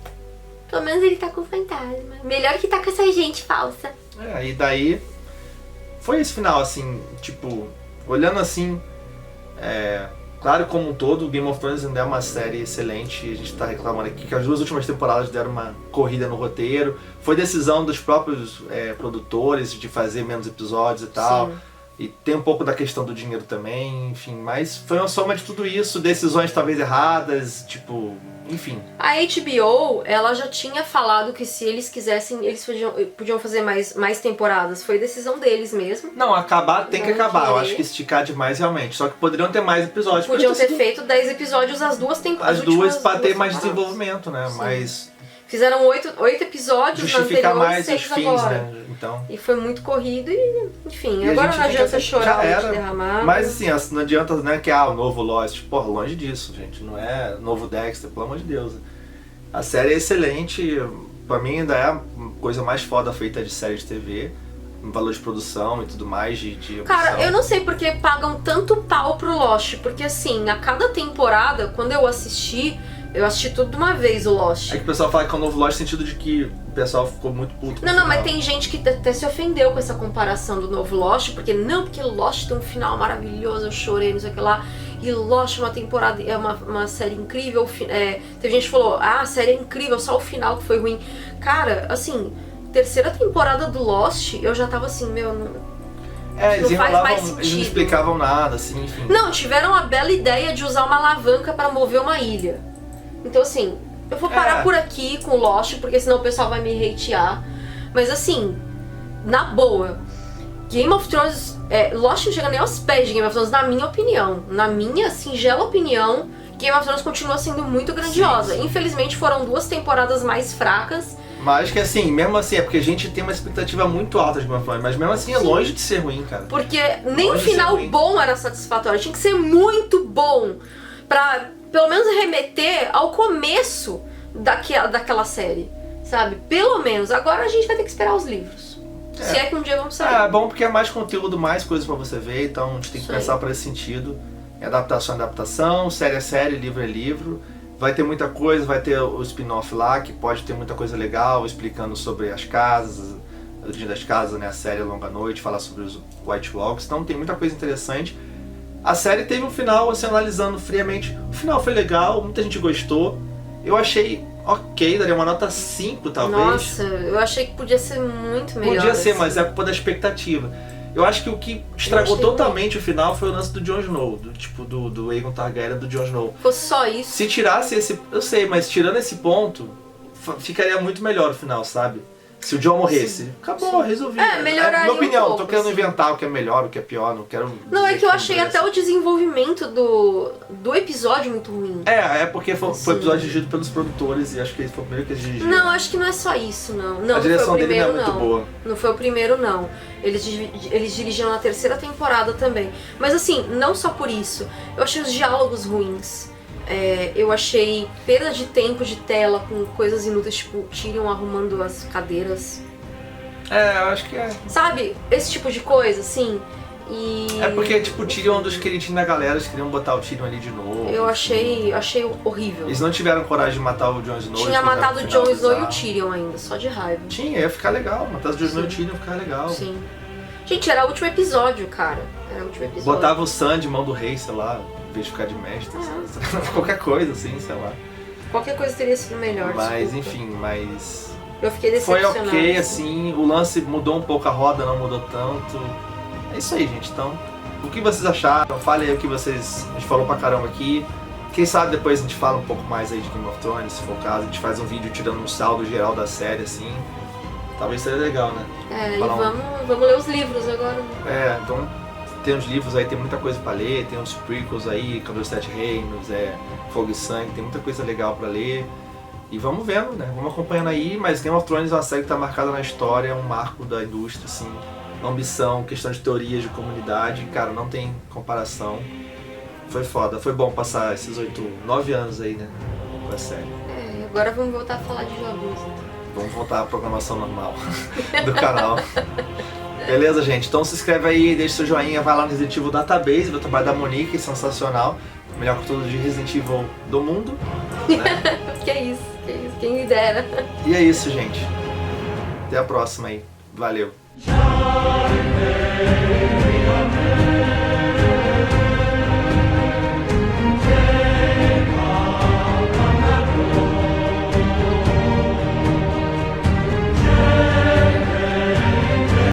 Pelo menos ele tá com fantasma. Melhor que tá com essa gente falsa. E daí... Foi esse final, assim, tipo... Olhando assim... Claro, como um todo, Game of Thrones ainda é uma série excelente. A gente tá reclamando aqui que as 2 últimas temporadas deram uma corrida no roteiro. Foi decisão dos próprios produtores de fazer menos episódios e tal. Sim. E tem um pouco da questão do dinheiro também, enfim, mas foi uma soma de tudo isso, decisões talvez erradas, tipo, enfim. A HBO, ela já tinha falado que se eles quisessem, eles podiam fazer mais temporadas. Foi decisão deles mesmo. Não, acabar tem que acabar. Eu acho que esticar demais realmente. Só que poderiam ter mais episódios. Podiam ter feito 10 episódios as duas temporadas. As duas pra ter mais desenvolvimento, né? Sim. Mas... Fizeram 8 episódios, justificar na anterior, mais 6 os fins, agora. né? Então... E foi muito corrido e, enfim, e agora não adianta chorar ou te derramar. Mas assim, não adianta, né, que o novo Lost, porra, longe disso, gente. Não é novo Dexter, pelo amor de Deus. A série é excelente, pra mim ainda é a coisa mais foda feita de série de TV. Em valor de produção e tudo mais, de Cara, eu não sei porque pagam tanto pau pro Lost, porque assim, a cada temporada, quando eu assisti tudo de uma vez, o Lost. É que o pessoal fala que é um novo Lost no sentido de que o pessoal ficou muito puto. Não, mas tem gente que até se ofendeu com essa comparação do novo Lost, porque Lost tem um final maravilhoso, eu chorei, não sei o que lá. E Lost é uma temporada, é uma série incrível. Teve gente que falou, a série é incrível, só o final que foi ruim. Cara, assim, terceira temporada do Lost, eu já tava assim, meu... eles não faz mais sentido. Eles não explicavam nada, assim, enfim. Não, tiveram a bela ideia de usar uma alavanca pra mover uma ilha. Então assim, eu vou parar por aqui com Lost, porque senão o pessoal vai me hatear. Mas assim, na boa, Game of Thrones... Lost não chega nem aos pés de Game of Thrones, na minha opinião. Na minha singela opinião, Game of Thrones continua sendo muito grandiosa. Sim. Infelizmente foram 2 temporadas mais fracas. Mas que assim, mesmo assim, é porque a gente tem uma expectativa muito alta de Game of Thrones, mas mesmo assim é longe de ser ruim, cara. Porque nem o final bom era satisfatório, tinha que ser muito bom pra pelo menos remeter ao começo daquela série, sabe? Pelo menos. Agora a gente vai ter que esperar os livros. Se é que um dia vamos sair. É bom porque é mais conteúdo, mais coisas pra você ver, então a gente tem que pensar por esse sentido. Adaptação é adaptação, série é série, livro é livro. Vai ter muita coisa, vai ter o spin-off lá, que pode ter muita coisa legal, explicando sobre as casas, o dia das casas, né? A série Longa Noite, falar sobre os White Walkers, então tem muita coisa interessante. A série teve um final, assim, analisando friamente. O final foi legal, muita gente gostou. Eu achei ok, daria uma nota 5 talvez. Nossa, eu achei que podia ser muito melhor. Podia ser, assim. mas é culpa da expectativa. Eu acho que o que estragou totalmente o final foi o lance do Jon Snow, do Aegon Targaryen, do Jon Snow. Fosse só isso. Se tirasse esse... Eu sei, mas tirando esse ponto, ficaria muito melhor o final, sabe? Se o Jon morresse, acabou, resolvi. Melhoraria minha opinião, um pouco, tô querendo assim. inventar o que é melhor, o que é pior, não quero... Não, é que eu achei até o desenvolvimento do episódio muito ruim. É porque foi episódio dirigido pelos produtores e acho que esse foi o primeiro que eles dirigiram. Não, acho que não é só isso, não. Não, a direção não foi o dele primeiro, não é muito boa. Não foi o primeiro, não. Eles dirigiram na terceira temporada também. Mas assim, não só por isso. Eu achei os diálogos ruins. Eu achei perda de tempo de tela com coisas inúteis, tipo Tyrion arrumando as cadeiras. Eu acho que é. Sabe? Esse tipo de coisa, assim. E... É porque, tipo, o Tyrion é um dos queridinhos da galera, eles queriam botar o Tyrion ali de novo. Eu achei horrível. Eles não tiveram coragem de matar o Jon Snow. Tinha matado o Jon Snow e o Tyrion ainda, só de raiva. Tinha, ia ficar legal. Matar o Jon Snow e o Tyrion ia ficar legal. Sim. Gente, era o último episódio, cara. Era o último episódio. Botava o Sam de mão do rei, sei lá, em vez de ficar de mestre. Qualquer coisa, assim, sei lá. Qualquer coisa teria sido melhor. Mas, desculpa. enfim, Eu fiquei decepcionada. Foi ok, assim, o lance mudou um pouco, a roda não mudou tanto. É isso aí, gente. Então, o que vocês acharam? Fale aí o que vocês... A gente falou pra caramba aqui. Quem sabe depois a gente fala um pouco mais aí de Game of Thrones, se for o caso. A gente faz um vídeo tirando um saldo geral da série, assim. Talvez seja legal, né? E vamos ler os livros agora. Então tem uns livros aí, tem muita coisa pra ler. Tem uns prequels aí, Cavaleiro dos Sete Reinos, Fogo e Sangue. Tem muita coisa legal pra ler. E vamos vendo, né? Vamos acompanhando aí. Mas Game of Thrones é uma série que tá marcada na história. É um marco da indústria, assim. Ambição, questão de teorias de comunidade. Cara, não tem comparação. Foi foda. Foi bom passar esses 9 anos aí, né? Com a série. Agora vamos voltar a falar de jogos, então. Vamos voltar à programação normal do canal. Beleza, gente? Então se inscreve aí, deixa seu joinha, vai lá no Resident Evil Database, do trabalho da Monique, sensacional. O melhor conteúdo de Resident Evil do mundo. Né? Que isso, quem me dera. E é isso, gente. Até a próxima aí. Valeu.